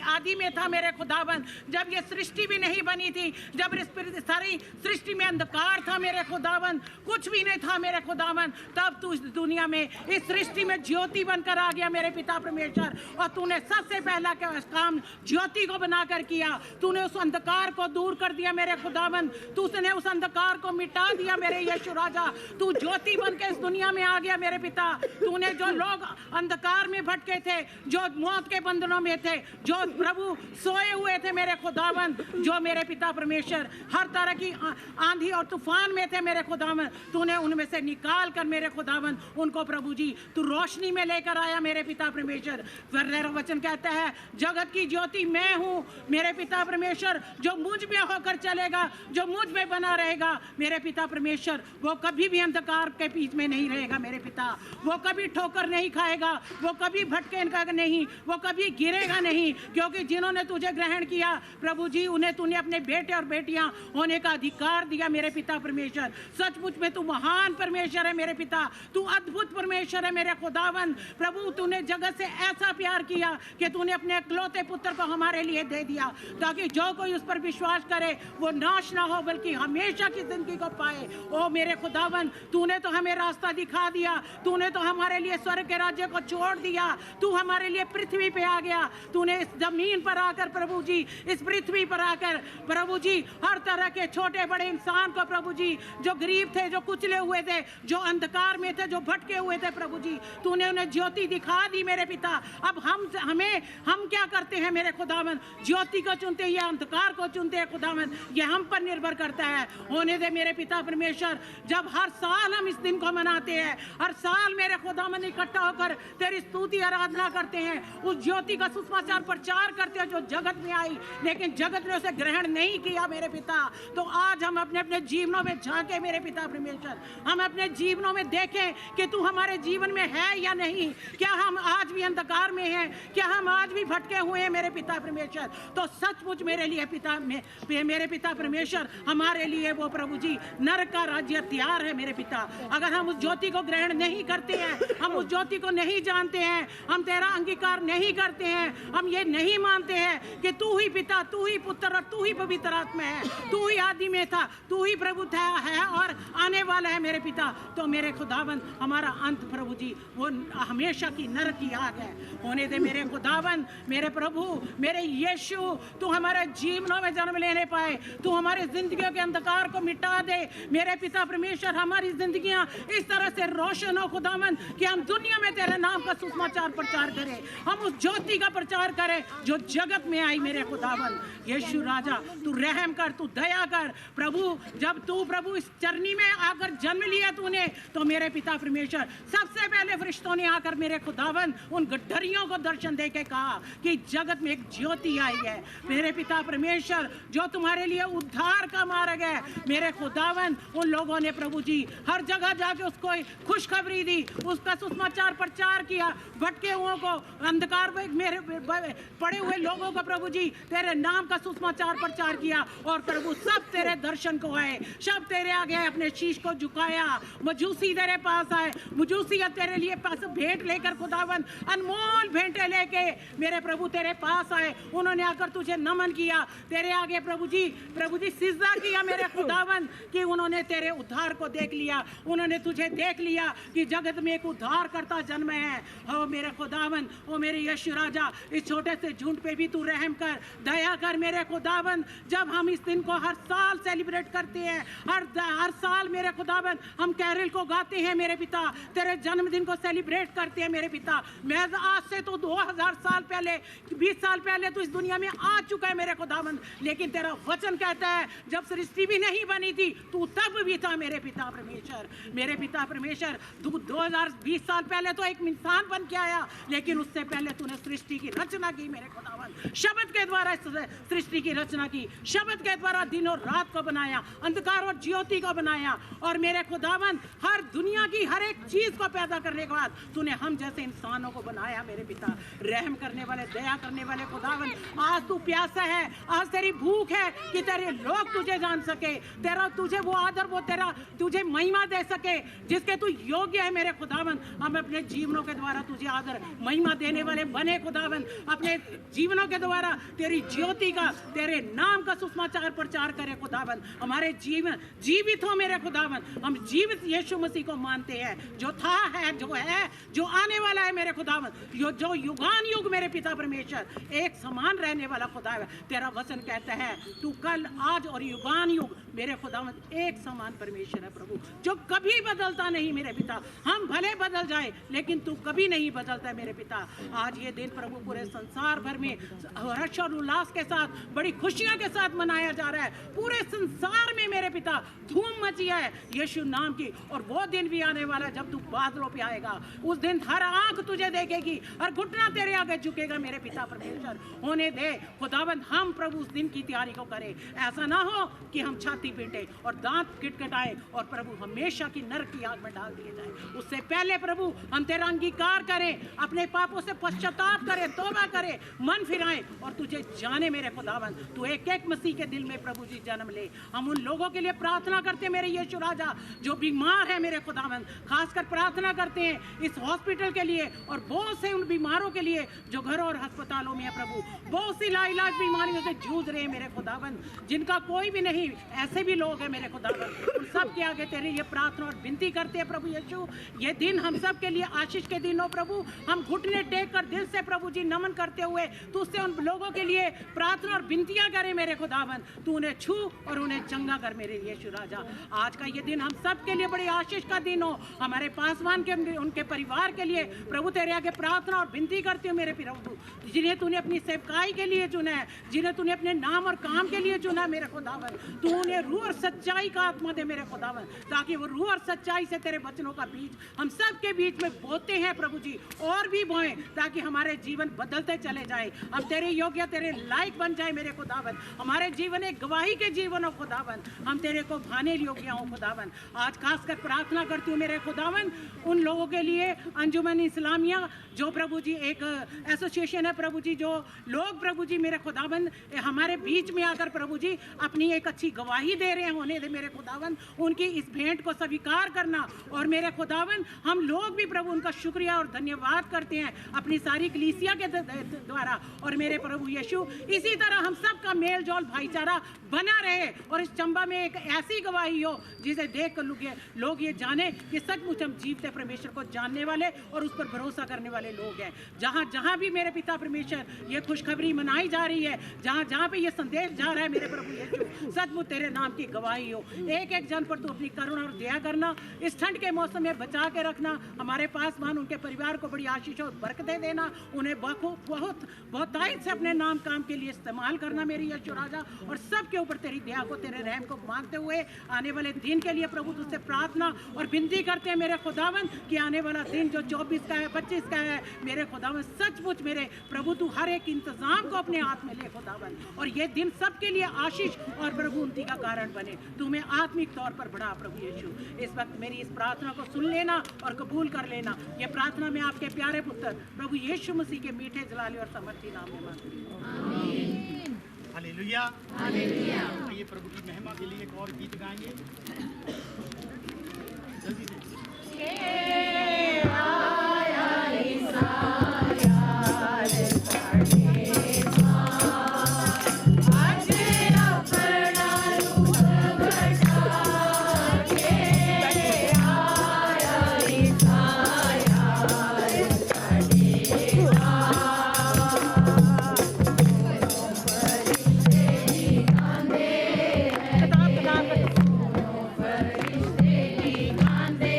आदि में था मेरे खुदावन। जब ये सृष्टि भी नहीं बनी थी, जब सारी सृष्टि में अंधकार था मेरे खुदावन, कुछ भी नहीं था मेरे खुदावन, तब तू इस दुनिया में, इस सृष्टि में ज्योति बनकर आ गया मेरे पिता परमेश्वर। और तूने सबसे पहला काम ज्योति को बनाकर किया, तूने उस अंधकार को दूर कर दिया मेरे खुदावन, तूने उस अंधकार को मिटा दिया मेरे यीशु राजा। तू ज्योति बन के इस दुनिया में आ गया मेरे पिता। तूने जो लोग अंधकार में भटके थे, जो मौत के बंधनों में थे, जो प्रभु सोए हुए थे मेरे खुदावन, जो मेरे पिता परमेश्वर हर तरह की आंधी और तूफान में थे मेरे खुदावन, तूने उनमें से निकाल कर मेरे खुदावन उनको प्रभु जी तू रोशनी में लेकर आया मेरे पिता परमेश्वर। तेरा वचन कहता है, जगत की ज्योति मैं हूँ मेरे पिता परमेश्वर, जो मुझ में होकर चलेगा, जो मुझ में बना रहेगा मेरे पिता परमेश्वर, वो कभी भी अंधकार के बीच में नहीं रहेगा मेरे पिता। वो कभी ठोकर नहीं खाएगा, वो कभी भटकेगा नहीं, वो कभी गिरेगा नहीं, क्योंकि जिन्होंने तुझे ग्रहण किया प्रभु जी, उन्हें तूने अपने बेटे और बेटियां होने का अधिकार दिया मेरे पिता परमेश्वर। सचमुच में तू महान परमेश्वर है मेरे पिता, तू अद्भुत परमेश्वर है मेरे खुदावन। प्रभु तूने जगत से ऐसा प्यार किया कि तूने अपने इकलौते पुत्र को हमारे लिए दे दिया, ताकि जो कोई उस पर विश्वास करे वो नाश ना हो बल्कि हमेशा की जिंदगी को पाए। ओ मेरे खुदावन, तूने तो हमें रास्ता दिखा दिया, तूने तो हमारे लिए स्वर्ग के राज्य को छोड़ दिया, तू हमारे लिए पृथ्वी पे आ गया, तूने इस जमीन पर आकर प्रभु जी, इस पृथ्वी पर आकर प्रभु जी हर तरह के छोटे बड़े इंसान को प्रभु जी, जो गरीब थे, जो कुचले हुए थे, जो अंधकार में थे, जो भटके हुए थे प्रभु जी, तूने उन्हें ज्योति दिखा दी मेरे पिता। अब हम क्या करते हैं मेरे खुदावन, ज्योति को चुनते हैं या अंधकार को चुनते हैं खुदावन, ये हम पर निर्भर करता है। होने दे मेरे पिता परमेश्वर, जब हर साल हम इस दिन को मनाते हैं, हर साल मेरे खुदावन इकट्ठा होकर तेरी स्तुति आराधना करते हैं, उस ज्योति का सुसमाचार प्रचार करते हैं जो जगत में आई, लेकिन जगत ने उसे ग्रहण नहीं किया मेरे पिता। तो आज हम अपने अपने जीवनों में झांके मेरे पिता परमेश्वर, हम अपने जीवनों में देखें कि तू हमारे जीवन में है या नहीं, क्या हम आज भी अंधकार में हैं, क्या हम आज भी भटके हुए हैं मेरे पिता परमेश्वर। तो सचमुच मेरे लिए मेरे पिता परमेश्वर, हमारे लिए वो प्रभु जी नरक का राज्य तैयार है मेरे पिता। अगर हम उस ज्योति को ग्रहण नहीं करते हैं, हम उस ज्योति को नहीं जानते हैं, हम तेरा अंगीकार नहीं करते हैं, हम ये नहीं मानते हैं कि तू ही पिता, तू ही पुत्र और तू ही पवित्र आत्मा है, तू ही आदि में था, तू ही प्रभु था है और आने वाला है मेरे पिता, तो मेरे खुदावन हमारा अंत प्रभु जी वो हमेशा की नरक की आग है। होने दे मेरे खुदावन, मेरे प्रभु, मेरे यीशु, तू हमारे जीवनों में जन्म लेने पाए, तू हमारी जिंदगियों के अंधकार को मिटा दे मेरे पिता परमेश्वर। हमारी जिंदगियां इस तरह से रोशन हो खुदावन कि हम दुनिया में तेरे नाम का सुसमाचार प्रचार करें, हम उस ज्योति का प्रचार करें जो जगत में आई मेरे खुदावन। यीशु राजा, तू रहम कर, तू दया कर प्रभु। जब तू प्रभु इस चरनी में आकर जन्म लिया तूने, तो मेरे पिता परमेश्वर सबसे पहले फरिश्तों ने आकर मेरे खुदावन उन गड्ढरियों को दर्शन दे के कहा कि जगत में एक ज्योति आई है मेरे पिता परमेश्वर, जो तुम्हारे लिए उद्धार का मार्ग है मेरे खुदावन। उन लोगों ने प्रभु जी हर जगह जाके उसको खुशखबरी दी, उसका सुसमाचार प्रचार किया, भटके हुओं को, अंधकार में मेरे पड़े हुए लोगों को प्रभु जी तेरे नाम का सुसमाचार प्रचार किया, और प्रभु सब तेरे दर्शन को आए, सब तेरे आगे अपने शीश को झुकाया। मजूसी तेरे पास आए, मजूसी तेरे लिए पास भेंट लेकर खुदावन, अनमोल भेंटे लेके मेरे प्रभु तेरे पास आए, उन्होंने आकर तुझे नमन किया, तेरे आगे प्रभु जी सिजदा किया मेरे खुदावन, कि उन्होंने तेरे उद्धार को देख लिया, उन्होंने तुझे देख लिया कि जगत में एक उद्धार करता जन्म है। ओ मेरे खुदावन, ओ मेरे यीशु राजा, इस छोटे से झुंड पे भी तू रहम कर, दया कर मेरे खुदावन। जब हम इस दिन को हर साल सेलिब्रेट करते हैं, हर साल मेरे खुदावन हम कैरल को गाते हैं मेरे पिता, तेरे जन्मदिन को सेलिब्रेट करते हैं मेरे पिता। मैं आज से तो 2000 साल पहले, 20 साल पहले तो इस दुनिया में आ चुका है मेरे खुदावन, लेकिन तेरा वचन कहता है जब सृष्टि भी नहीं बनी थी तू तब भी था मेरे पिता परमेश्वर। मेरे पिता परमेश्वर, 2020 साल पहले तो एक इंसान बन के आया, लेकिन उससे पहले तूने सृष्टि की रचना की मेरे खुदावन, शब्द के द्वारा सृष्टि की रचना की, शब्द के द्वारा दिन और रात को बनाया, अंधकार और ज्योति को बनाया, और मेरे खुदावन हर दुनिया की हर एक चीज को पैदा करने के बाद तूने हम जैसे इंसानों को बनाया मेरे पिता। रहम करने वाले, दया करने वाले खुदावन, आज तू प्यासा है, आज तेरी भूख है कि तेरे लोग तुझे जान सके, तेरा तुझे वो आदर, वो तेरा तुझे महिमा दे सके जिसके तू योग्य है मेरे खुदावन। हम अपने जीवनों के द्वारा तुझे आदर महिमा देने वाले बने खुदावन, अपने जीवनों के द्वारा तेरी ज्योति का, तेरे नाम का सुसमाचार प्रचार करे खुदावन। हमारे जीवन जीवित हो मेरे खुदावन, हम जीवित यीशु मसीह को मानते हैं, जो था है, जो है, जो आने वाला है मेरे खुदावन, जो युगान युग मेरे पिता परमेश्वर एक समान रहने वाला खुदा है। तेरा वचन कहता है तू कल, आज और युगान युग मेरे खुदावन एक समान परमेश्वर है प्रभु, जो कभी बदलता नहीं मेरे पिता। हम भले बदल जाए लेकिन तू कभी नहीं बदलता मेरे पिता। आज ये दिन प्रभु पूरे संसार भर में हर्ष और उल्लास के साथ, बड़ी खुशियों के साथ मनाया जा रहा है, पूरे संसार में मेरे पिता धूम मची है यीशु नाम की। और वो दिन भी आने वाला है जब तू बादलों पे आएगा, उस दिन हर आंख तुझे देखेगी, हर घुटना तेरे आगे झुकेगा मेरे पिता परमेश्वर। होने दे खुदाबंद हम प्रभु उस दिन की तैयारी को करें, ऐसा ना हो कि हम छाती छाती पीटे और दांत किटकिटाए और प्रभु हमेशा की नरक की आग में डाल दिए जाए। उससे पहले प्रभु हम तेरा अंगीकार करें, अपने पापों से पश्चाताप करें, तौबा करें, मन फिराएं और तुझे जाने मेरे खुदावन। तू एक एक मसीह के दिल में प्रभु जी जन्म ले। हम उन लोगों के लिए प्रार्थना करते हैं मेरे यीशु राजा जो बीमार है मेरे खुदावन, खासकर प्रार्थना करते हैं इस हॉस्पिटल के लिए और बहुत से उन बीमारों के लिए जो घरों और अस्पतालों में है प्रभु। बहुत सी लाइलाज बीमारियों से जूझ रहे हैं मेरे खुदावन, जिनका कोई भी नहीं, ऐसे भी लोग हैं मेरे खुदावन। उन सब के आगे तेरे ये प्रार्थना और विनती करते हैं प्रभु यीशु। ये दिन हम सब के लिए आशीष के दिन हो प्रभु। हम घुटने टेक कर दिल से प्रभु जी नमन करते हुए तू उससे उन लोगों के लिए प्रार्थना और विनतियां करे मेरे खुदावन। तू उन्हें छू और उन्हें चंगा कर मेरे यीशु राजा। आज का ये दिन हम सब के लिए बड़ी आशीष का दिन हो। हमारे पासवान के उनके परिवार के लिए प्रभु तेरे आगे प्रार्थना और विनती करती हूँ मेरे प्रभु, जिन्हें तूने अपनी सेवकाई के लिए चुना है, जिन्हें तूने अपने नाम और काम के लिए चुना मेरे खुदावन। तू उन्हें रूह और सच्चाई का आत्मा दे मेरे खुदावन, ताकि वो रूह और सच्चाई से तेरे वचनों का बीज हम सब के बीच में बोते हैं प्रभु जी, और भी बोएं ताकि हमारे जीवन बदलते चले जाएं। हम तेरे योग्य, तेरे लायक बन जाए मेरे खुदावन। हमारे जीवन एक गवाही के जीवन हो खुदावन, हम तेरे को भाने योग्य हो खुदावन। आज खासकर प्रार्थना करती हूँ मेरे खुदावन उन लोगों के लिए, अंजुमन इस्लामिया जो प्रभु जी एक एसोसिएशन है प्रभु जी, जो लोग प्रभु जी मेरे खुदावन हमारे बीच में आकर प्रभु जी अपनी एक अच्छी गवाही दे रहे हैं, होने दे मेरे खुदावन। उनकी इस भेंट को स्वीकार करना और मेरे खुदावन हम लोग भी प्रभु उनका शुक्रिया और धन्यवाद करते हैं अपनी सारी कलीसिया के द्वारा। और मेरे प्रभु यीशु इसी तरह हम सब का मेल जोल भाईचारा बना रहे और इस चंबा में एक ऐसी गवाही हो जिसे देख कर लोग ये जाने कि सचमुच हम जीवते परमेश्वर को जानने वाले और उस पर भरोसा करने वाले लोग हैं। जहाँ जहाँ भी मेरे पिता परमेश्वर ये खुशखबरी मनाई जा रही है, जहाँ जहाँ पे ये संदेश जा रहा है मेरे प्रभु यीशु, सचमुच तेरे नाम की गवाही हो। एक एक जन पर तू अपनी करुणा और दया करना, इस ठंड के मौसम में बचा के रखना। हमारे पासवान उनके परिवार को बड़ी आशीष और बरकतें देना, उन्हें बहुत बहुतायत से अपने नाम काम के लिए इस्तेमाल करना मेरे यीशु राजा। और सबके ऊपर तेरी दया को, तेरे रहम को मांगते हुए आने वाले दिन के लिए प्रभु तुझसे प्रार्थना और विनती करते हैं मेरे खुदावन कि आने वाला दिन जो 24 का है, 25 का है मेरे खुदावन, सचमुच मेरे प्रभु तू हर एक इंतजाम को अपने हाथ में ले खुदावन, और ये दिन सबके लिए आशीष और प्रभु उन्नति का कारण बने। तुम्हें आत्मिक तौर पर बढ़ा प्रभु यीशु। इस वक्त मेरी इस प्रार्थना को सुन लेना और कबूल कर लेना। ये प्रार्थना मैं आपके प्यारे पुत्र प्रभु यीशु मसीह के मीठे जलाले और समर्थी नाम में मांगती हूं। Hallelujah, hallelujah. ये प्रभु की महिमा के लिए एक और गीत गाएंगे जल्दी से। कांदे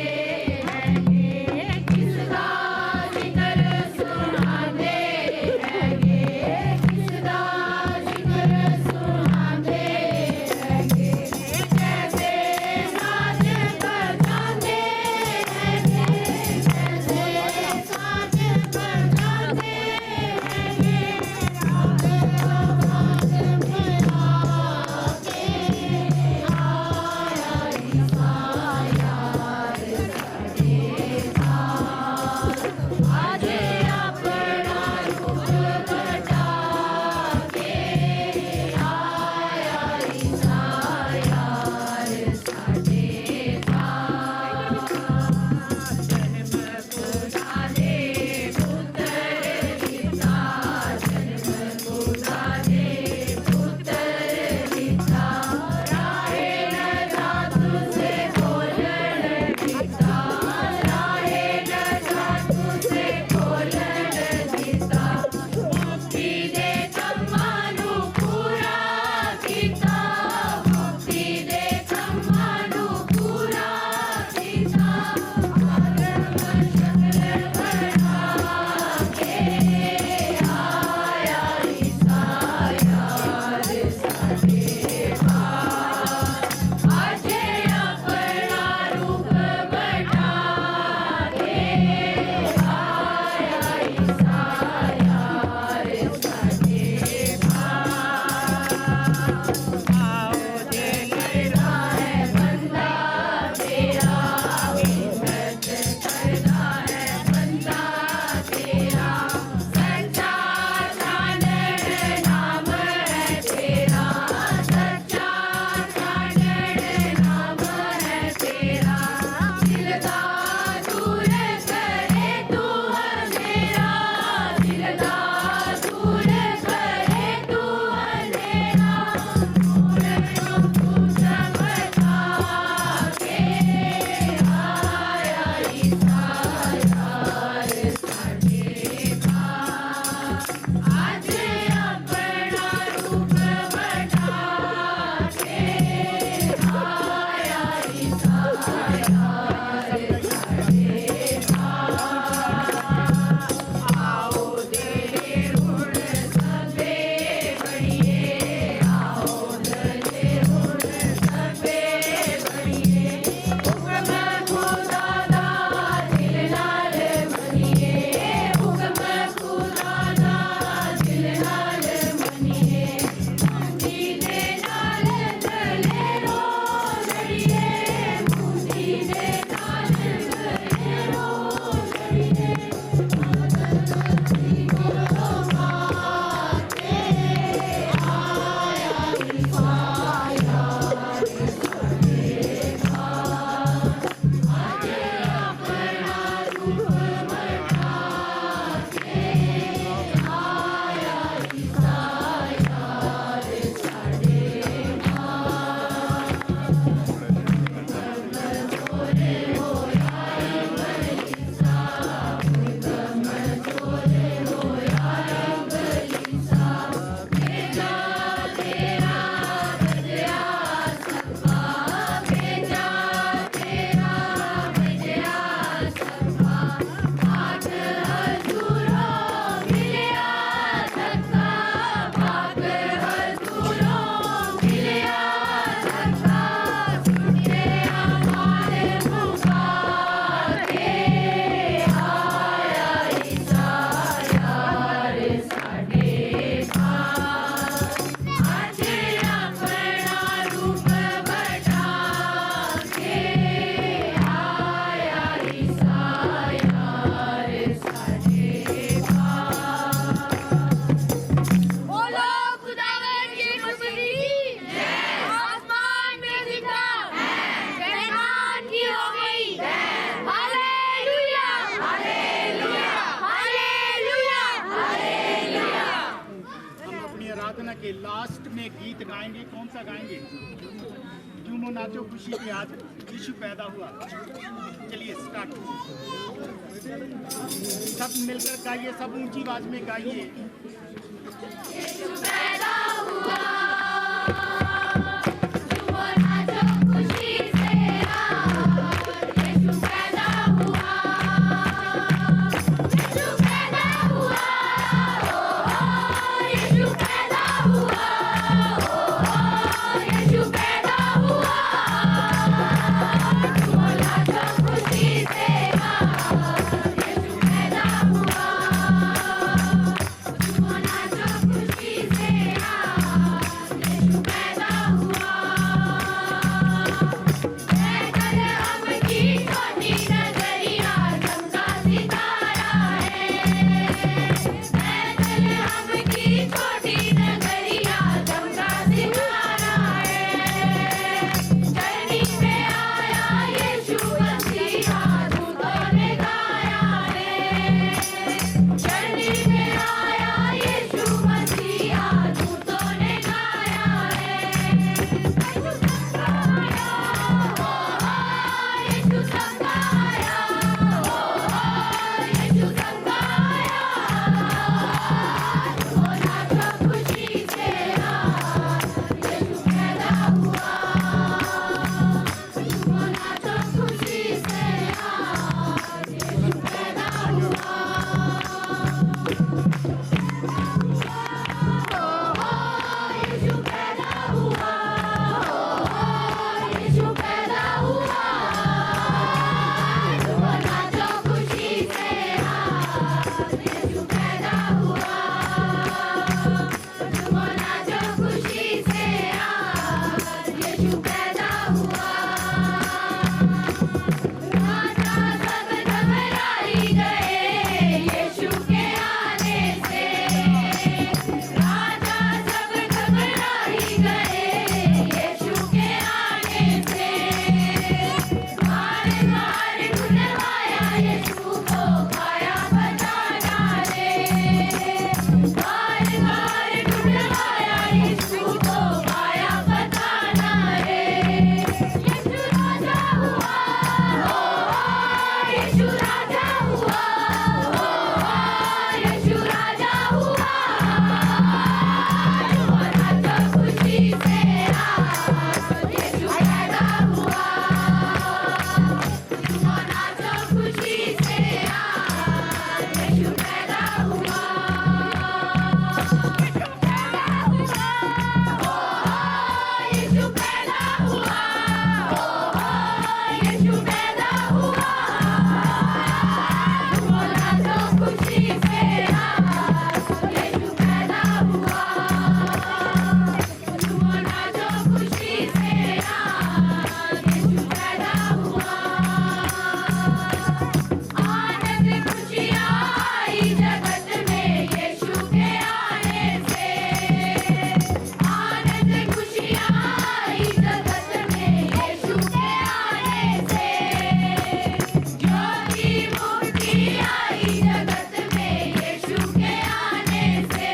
के लास्ट में गीत गाएंगे। कौन सा गाएंगे? झूमो नाचो खुशी के आज यीशु पैदा हुआ। चलिए स्टार्ट। सब मिलकर गाइए, सब ऊंची आवाज में गाइए। यीशु पैदा हुआ, झूमो नाचो खुशी से आज, यीशु पैदा हुआ, यीशु पैदा हुआ, यीशु पैदा हुआ, यीशु पैदा हुआ, झूमो नाचो खुशी से आज, यीशु पैदा हुआ, झूमो नाचो खुशी से आज, यीशु पैदा हुआ। बेथलेहम की छोटी नगरिया चमका सितारा है, बेथलेहम की छोटी नगरिया चमका सितारा है, धरनी पे आया यीशु मसीहा दूतों ने गाया है, धरनी पे आया यीशु मसीहा दूतों ने गाया है, यीशु संगाया, यीशु संगाया, यीशु संगाया, झूमो नाचो खुशी से आज, यीशु पैदा हुआ, झूमो नाचो खुशी से आज, यीशु पैदा हुआ, यीशु पैदा हुआ, यीशु पैदा हुआ, झूमो नाचो खुशी से आज, यीशु पैदा हुआ, झूमो नाचो खुशी से आज, यीशु पैदा हुआ। राजा सब घबराई गए यीशु के आने से, राजा सब घबराई गए यीशु के आने से, द्वार द्वार ढूंढवाया यीशु को पाया बचाना रे, द्वार द्वार ढूंढवाया यीशु को पाया बचाना रे, यीशु राजा हुआ, यीशु राजा हुआ, यीशु राजा हुआ, झूमो नाचो खुशी से आज, यीशु पैदा हुआ, झूमो नाचो खुशी से आज, यीशु पैदा हुआ, यीशु पैदा हुआ, यीशु पैदा हुआ, झूमो नाचो खुशी से आज, यीशु पैदा हुआ, झूमो नाचो खुशी से आज, यीशु पैदा हुआ। आनंद खुशियाँ आई जगत में यीशु के आने से, आनंद खुशियाँ आई जगत में यीशु के आने से, ज्योति मुक्ति आई जगत में यीशु के आने से,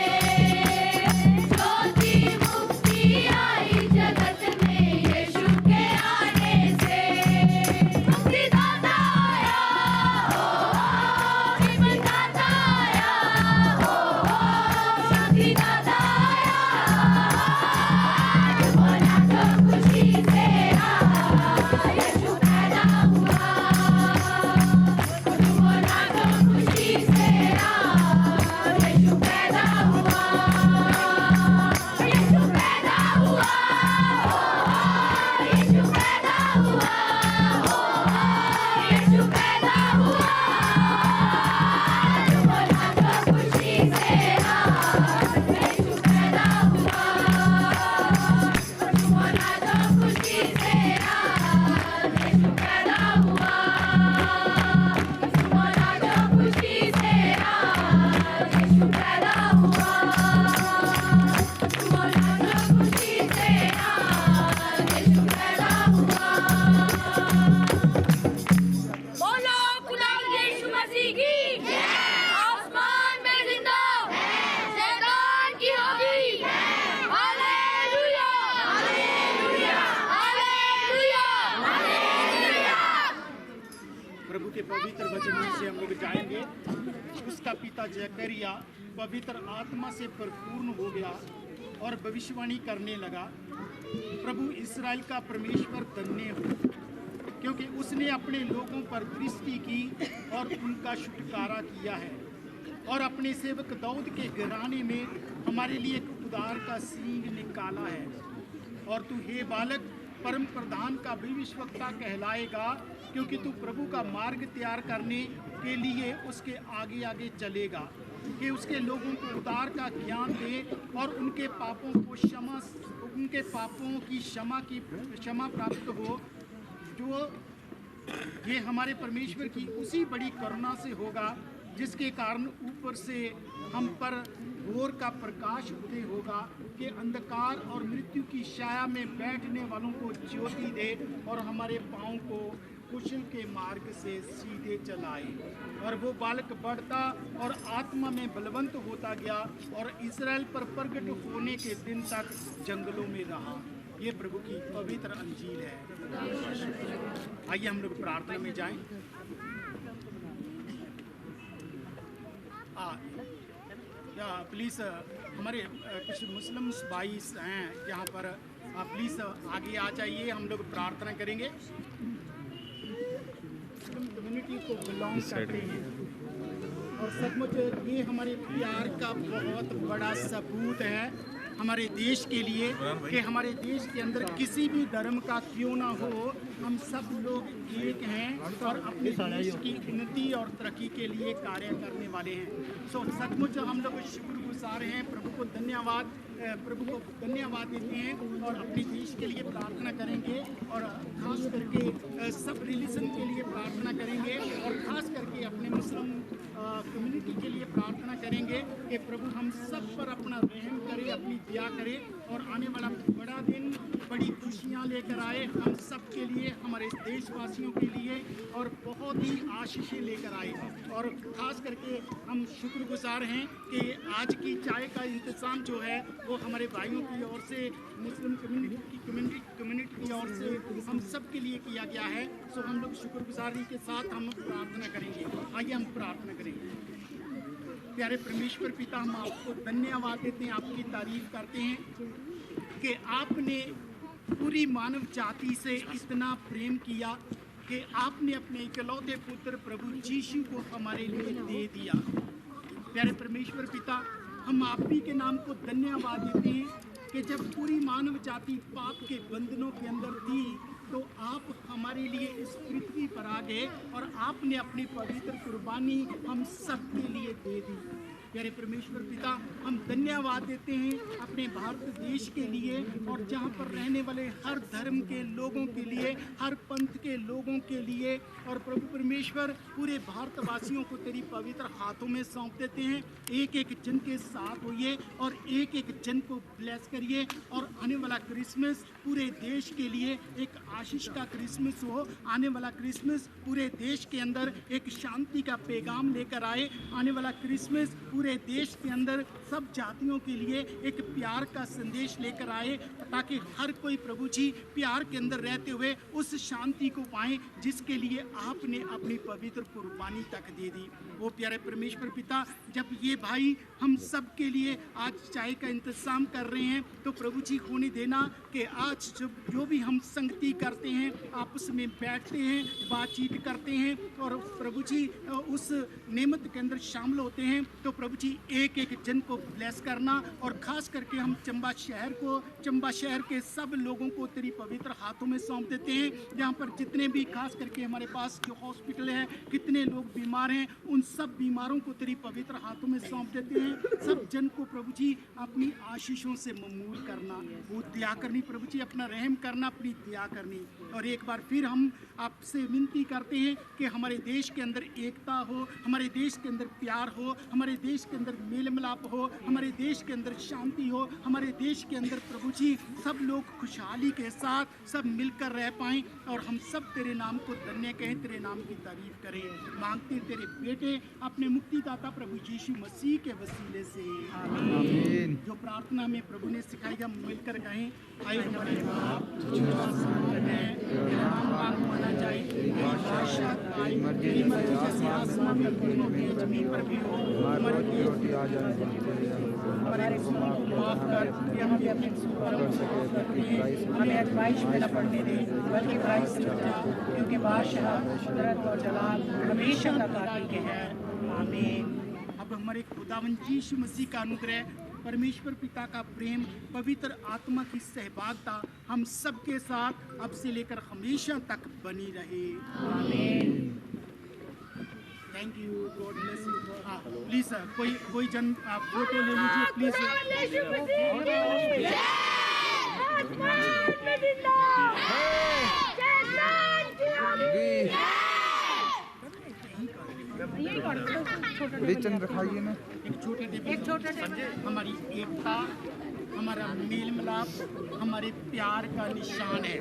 ज्योति मुक्ति आई जगत में यीशु के आने से, मुक्तिदाता आया, जीवनदाता आया, शांतिदाता आया, झूमो नाचो खुशी से आज, यीशु पैदा हुआ, झूमो नाचो खुशी से आज, यीशु पैदा हुआ, यीशु पैदा हुआ, यीशु पैदा हुआ, यीशु पैदा हुआ, झूमो नाचो खुशी से आज, यीशु पैदा हुआ, झूमो नाचो खुशी से आज, यीशु पैदा हुआ, झूमो नाचो खुशी से आज, यीशु पैदा हुआ, झूमो नाचो खुशी से आज, यीशु पैदा हुआ। बोलो खुदावंद यीशु मसीह की आसमान में जिंदा शैतान की होगी जाएंगे। उसका पिता जकरिया पवित्र आत्मा से परिपूर्ण हो गया और भविष्यवाणी करने लगा, प्रभु इस्राएल का परमेश्वर धन्य हो, क्योंकि उसने अपने लोगों पर दृष्टि की और उनका छुटकारा किया है और अपने सेवक दाऊद के घराने में हमारे लिए एक उद्धार का सींग निकाला है। और तू हे बालक परम प्रधान का भविष्यवक्ता कहलाएगा, क्योंकि तू प्रभु का मार्ग तैयार करने के लिए उसके आगे आगे चलेगा, कि उसके लोगों को उद्धार का ज्ञान दे और उनके पापों की क्षमा प्राप्त हो, जो ये हमारे परमेश्वर की उसी बड़ी करुणा से होगा जिसके कारण ऊपर से हम पर भोर का प्रकाश उदय होगा, कि अंधकार और मृत्यु की छाया में बैठने वालों को ज्योति दे और हमारे पाँव को कुशल के मार्ग से सीधे चलाए। और वो बालक बढ़ता और आत्मा में बलवंत होता गया और इस्राएल पर प्रगट होने के दिन तक जंगलों में रहा। ये प्रभु की पवित्र अंजील है। आइए हम लोग प्रार्थना में जाएं। या प्लीज़ हमारे कुछ मुस्लिम भाई हैं यहाँ पर, आप प्लीज़ आगे आ जाइए, हम लोग प्रार्थना करेंगे। मुस्लिम कम्युनिटी को बिलोंग करते हैं और सचमुच ये हमारे प्यार का बहुत बड़ा सबूत है हमारे देश के लिए, कि हमारे देश के अंदर किसी भी धर्म का क्यों ना हो, हम सब लोग एक हैं और अपने देश की उन्नति और तरक्की के लिए कार्य करने वाले हैं। सो सचमुच हम लोग शुक्रगुजार हैं, प्रभु को धन्यवाद देते हैं और अपने देश के लिए प्रार्थना करेंगे और खास करके सब रिलीजन के लिए प्रार्थना करेंगे और खास करके अपने मुस्लिम कम्युनिटी के लिए प्रार्थना करेंगे कि प्रभु हम सब पर अपना रहम करे, अपनी दया करे और आने वाला बड़ा दिन बड़ी खुशियाँ लेकर आए हम सब के लिए, हमारे देशवासियों के लिए, और बहुत ही आशीषें लेकर आए। और ख़ास करके हम शुक्रगुजार हैं कि आज की चाय का इंतज़ाम जो है वो हमारे भाइयों की ओर से, मुस्लिम कम्युनिटी की ओर से हम सब के लिए किया गया है। सो हम लोग शुक्रगुजारी के साथ हम प्रार्थना करेंगे। आइए हम प्रार्थना करेंगे। प्यारे परमेश्वर पिता, हम आपको धन्यवाद देते हैं, आपकी तारीफ करते हैं कि आपने पूरी मानव जाति से इतना प्रेम किया कि आपने अपने इकलौते पुत्र प्रभु यीशु को हमारे लिए दे दिया। प्यारे परमेश्वर पिता, हम आप ही के नाम को धन्यवाद देते हैं कि जब पूरी मानव जाति पाप के बंधनों के अंदर थी तो आप हमारे लिए इस पृथ्वी पर आ गए और आपने अपनी पवित्र कुर्बानी हम सब के लिए दे दी। प्यारे परमेश्वर पिता, हम धन्यवाद देते हैं अपने भारत देश के लिए और जहाँ पर रहने वाले हर धर्म के लोगों के लिए, हर पंथ के लोगों के लिए। और प्रभु परमेश्वर, पूरे भारतवासियों को तेरी पवित्र हाथों में सौंप देते हैं। एक एक जन के साथ होइए और एक एक जन को ब्लेस करिए और आने वाला क्रिसमस पूरे देश के लिए एक आशीष का क्रिसमस हो। आने वाला क्रिसमस पूरे देश के अंदर एक शांति का पैगाम लेकर आए। आने वाला क्रिसमस पूरे देश के अंदर सब जातियों के लिए एक प्यार का संदेश लेकर आए, ताकि हर कोई प्रभु जी प्यार के अंदर रहते हुए उस शांति को पाएं जिसके लिए आपने अपनी पवित्र कुर्बानी तक दे दी। वो प्यारे परमेश्वर पिता, जब ये भाई हम सब के लिए आज चाय का इंतज़ाम कर रहे हैं तो प्रभु जी होने देना कि आज जो भी हम संगति करते हैं, आपस में बैठते हैं, बातचीत करते हैं और प्रभु जी उस नेमत के अंदर शामिल होते हैं, तो प्रभु जी एक एक जन को ब्लेस करना। और ख़ास करके हम चंबा शहर के सब लोगों को तेरी पवित्र हाथों में सौंप देते हैं। जहाँ पर जितने भी खास करके हमारे पास जो हॉस्पिटल है, कितने लोग बीमार हैं, उन सब बीमारों को तेरी पवित्र हाथों में सौंप देते हैं। सब जन को प्रभु जी अपनी आशीषों से ममूल करना, वो दया करनी प्रभु जी, अपना रहम करना, अपनी दया करनी। और एक बार फिर हम आपसे विनती करते हैं कि हमारे देश के अंदर एकता हो, हमारे देश के अंदर प्यार हो, हमारे देश देश के अंदर मेल मिलाप हो, हमारे देश के अंदर शांति हो, हमारे देश के अंदर प्रभु जी सब लोग खुशहाली के साथ सब मिलकर रह पाएं और हम सब तेरे नाम को धन्य कहें, तेरे नाम की तारीफ करें। मांगते तेरे बेटे अपने मुक्तिदाता प्रभु यीशु मसीह के वसीले से, आमीन। जो प्रार्थना में प्रभु ने सिखाई हम मिलकर कहें, आए हमारे बाप जो आसमान में है, तेरा नाम माना जाए, तेरी बादशाह आए, तेरी मर्जी जैसे आसमान में दोनों में जमीन पर भी हो। हमारे रोटी आ जाए, हमारे गुनाहों को माफ कर, कि हम भी अपने गुनाहों को माफ करते हैं, हमें आजमाइश में न पड़ने दे, बल्कि बुराई से बचा, क्योंकि बादशाह कुदरत और जलाल हमेशा तक आपके हैं, आमीन। अब हमारे खुदावंद यीशु मसीह का अनुग्रह, परमेश्वर पिता का प्रेम, पवित्र आत्मा की सहभागिता हम सबके साथ अब से लेकर हमेशा तक बनी रहे, आमीन। Thank you, God bless you. Please sir, कोई जन फोटो ले लीजिए प्लीज। रखाइए ना, एक छोटे हमारी एकता, हमारा मेल मिलाप हमारे प्यार का निशान है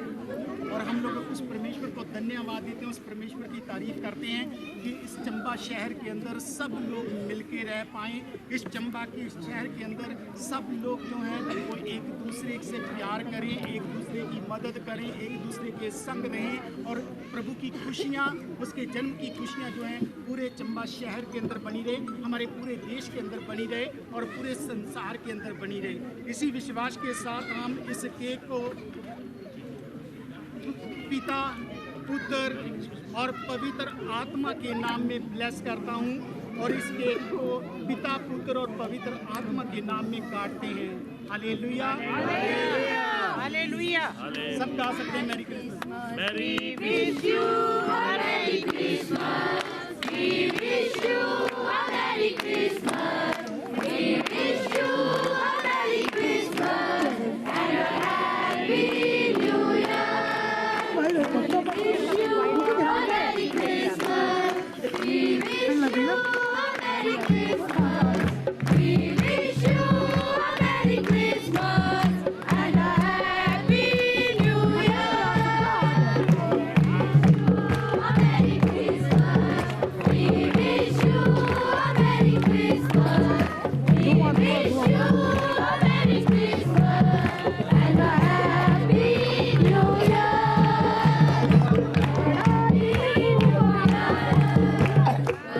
और हम लोग उस परमेश्वर को धन्यवाद देते हैं, उस परमेश्वर की तारीफ करते हैं कि इस चंबा शहर के अंदर सब लोग मिलके रह पाएँ। इस चंबा के इस शहर के अंदर सब लोग जो हैं वो एक दूसरे से प्यार करें, एक दूसरे की मदद करें, एक दूसरे के संग रहें और प्रभु की खुशियाँ, उसके जन्म की खुशियाँ जो हैं पूरे चंबा शहर के अंदर बनी रहे, हमारे पूरे देश के अंदर बनी रहे और पूरे संसार के अंदर बनी रहे। इसी विश्वास के साथ हम इस केक को पिता, पुत्र और पवित्र आत्मा के नाम में ब्लेस करता हूँ और इस केक को पिता, पुत्र और पवित्र आत्मा के नाम में काटते हैं। Hallelujah, hallelujah. सब गा सकते हैं merry Christmas. We wish you a Merry Christmas. We wish you a Merry Christmas. We wish you a Merry Christmas and a Happy New Year. We wish you a Merry Christmas. We wish you a Merry Christmas. We wish you a Merry Christmas and a Happy New Year. A Merry Christmas. We wish you a Merry Christmas. We wish you a Merry Christmas and a Happy New Year.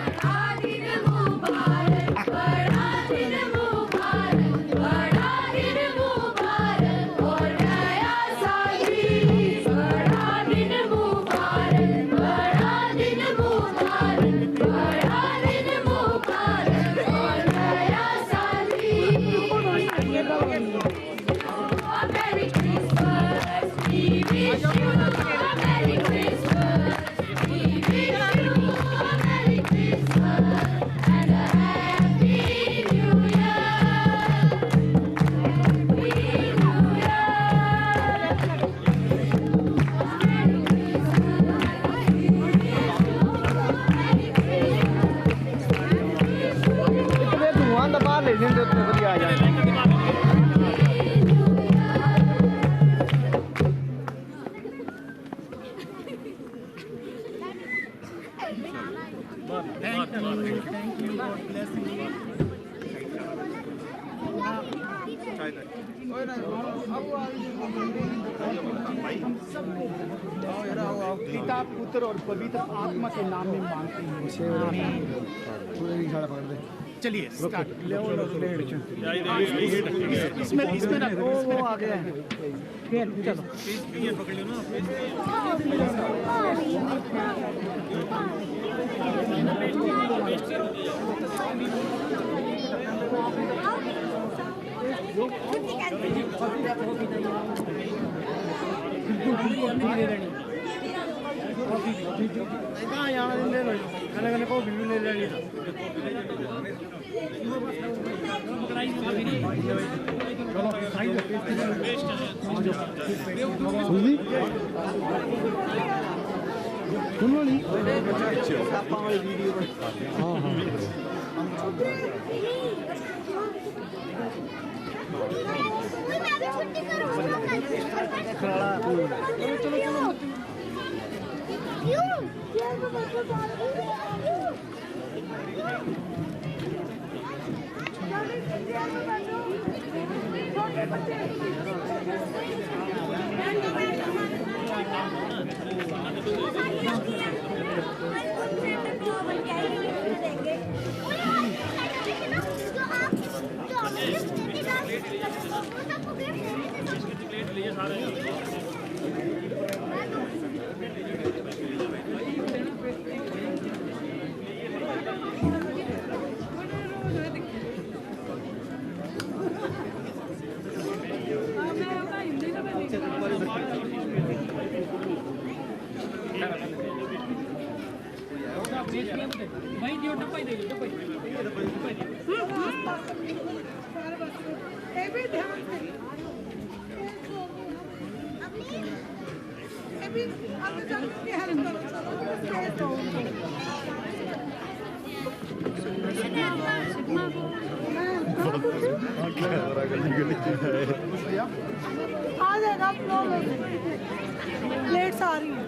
बड़ा दिन मुबारक, बड़ा दिन मुबारक, बड़ा दिन मुबारक और नया साल भी। बड़ा दिन मुबारक, बड़ा दिन मुबारक, बड़ा दिन मुबारक और नया साल भी। A Merry Christmas, we wish you a Merry Christmas. We wish you a Merry Christmas and a Happy New Year. Happy New Year. धुआं दबा ले जिंदे उतने बढ़िया आ जाए। Thank you, God bless you. पिता, पुत्र और पवित्र आत्मा के नाम में मांगते हैं। चलिए स्टार्ट। इसमें रखो, वो आ गया है। चलो ये पकड़ लो सुनो नहीं। आ जाएगा प्लेट्स आ रही हैं।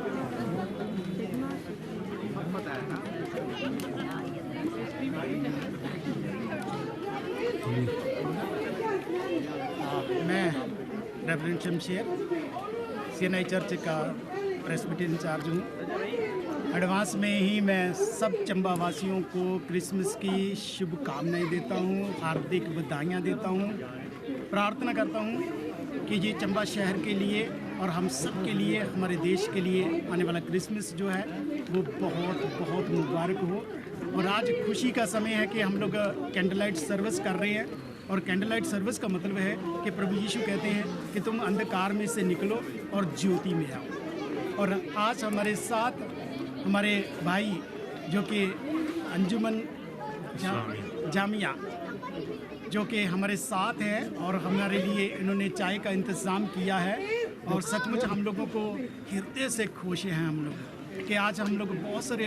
मैं रेवरेंड शमशेर सीएनआई चर्च का प्रेस्बिटेरियन इंचार्ज हूँ। एडवांस में ही मैं सब चंबा वासियों को क्रिसमस की शुभकामनाएं देता हूँ, हार्दिक बधाइयाँ देता हूँ। प्रार्थना करता हूँ कि ये चंबा शहर के लिए और हम सब के लिए, हमारे देश के लिए आने वाला क्रिसमस जो है वो बहुत बहुत मुबारक हो। और आज खुशी का समय है कि हम लोग कैंडल लाइट सर्विस कर रहे हैं। और कैंडल लाइट सर्विस का मतलब है कि प्रभु यीशु कहते हैं कि तुम अंधकार में से निकलो और ज्योति में आओ। और आज हमारे साथ हमारे भाई जो कि अंजुमन जामिया जो कि हमारे साथ हैं और हमारे लिए इन्होंने चाय का इंतज़ाम किया है। और सचमुच हम लोगों को हृदय से खुश हैं हम लोग कि आज हम लोग बहुत सारे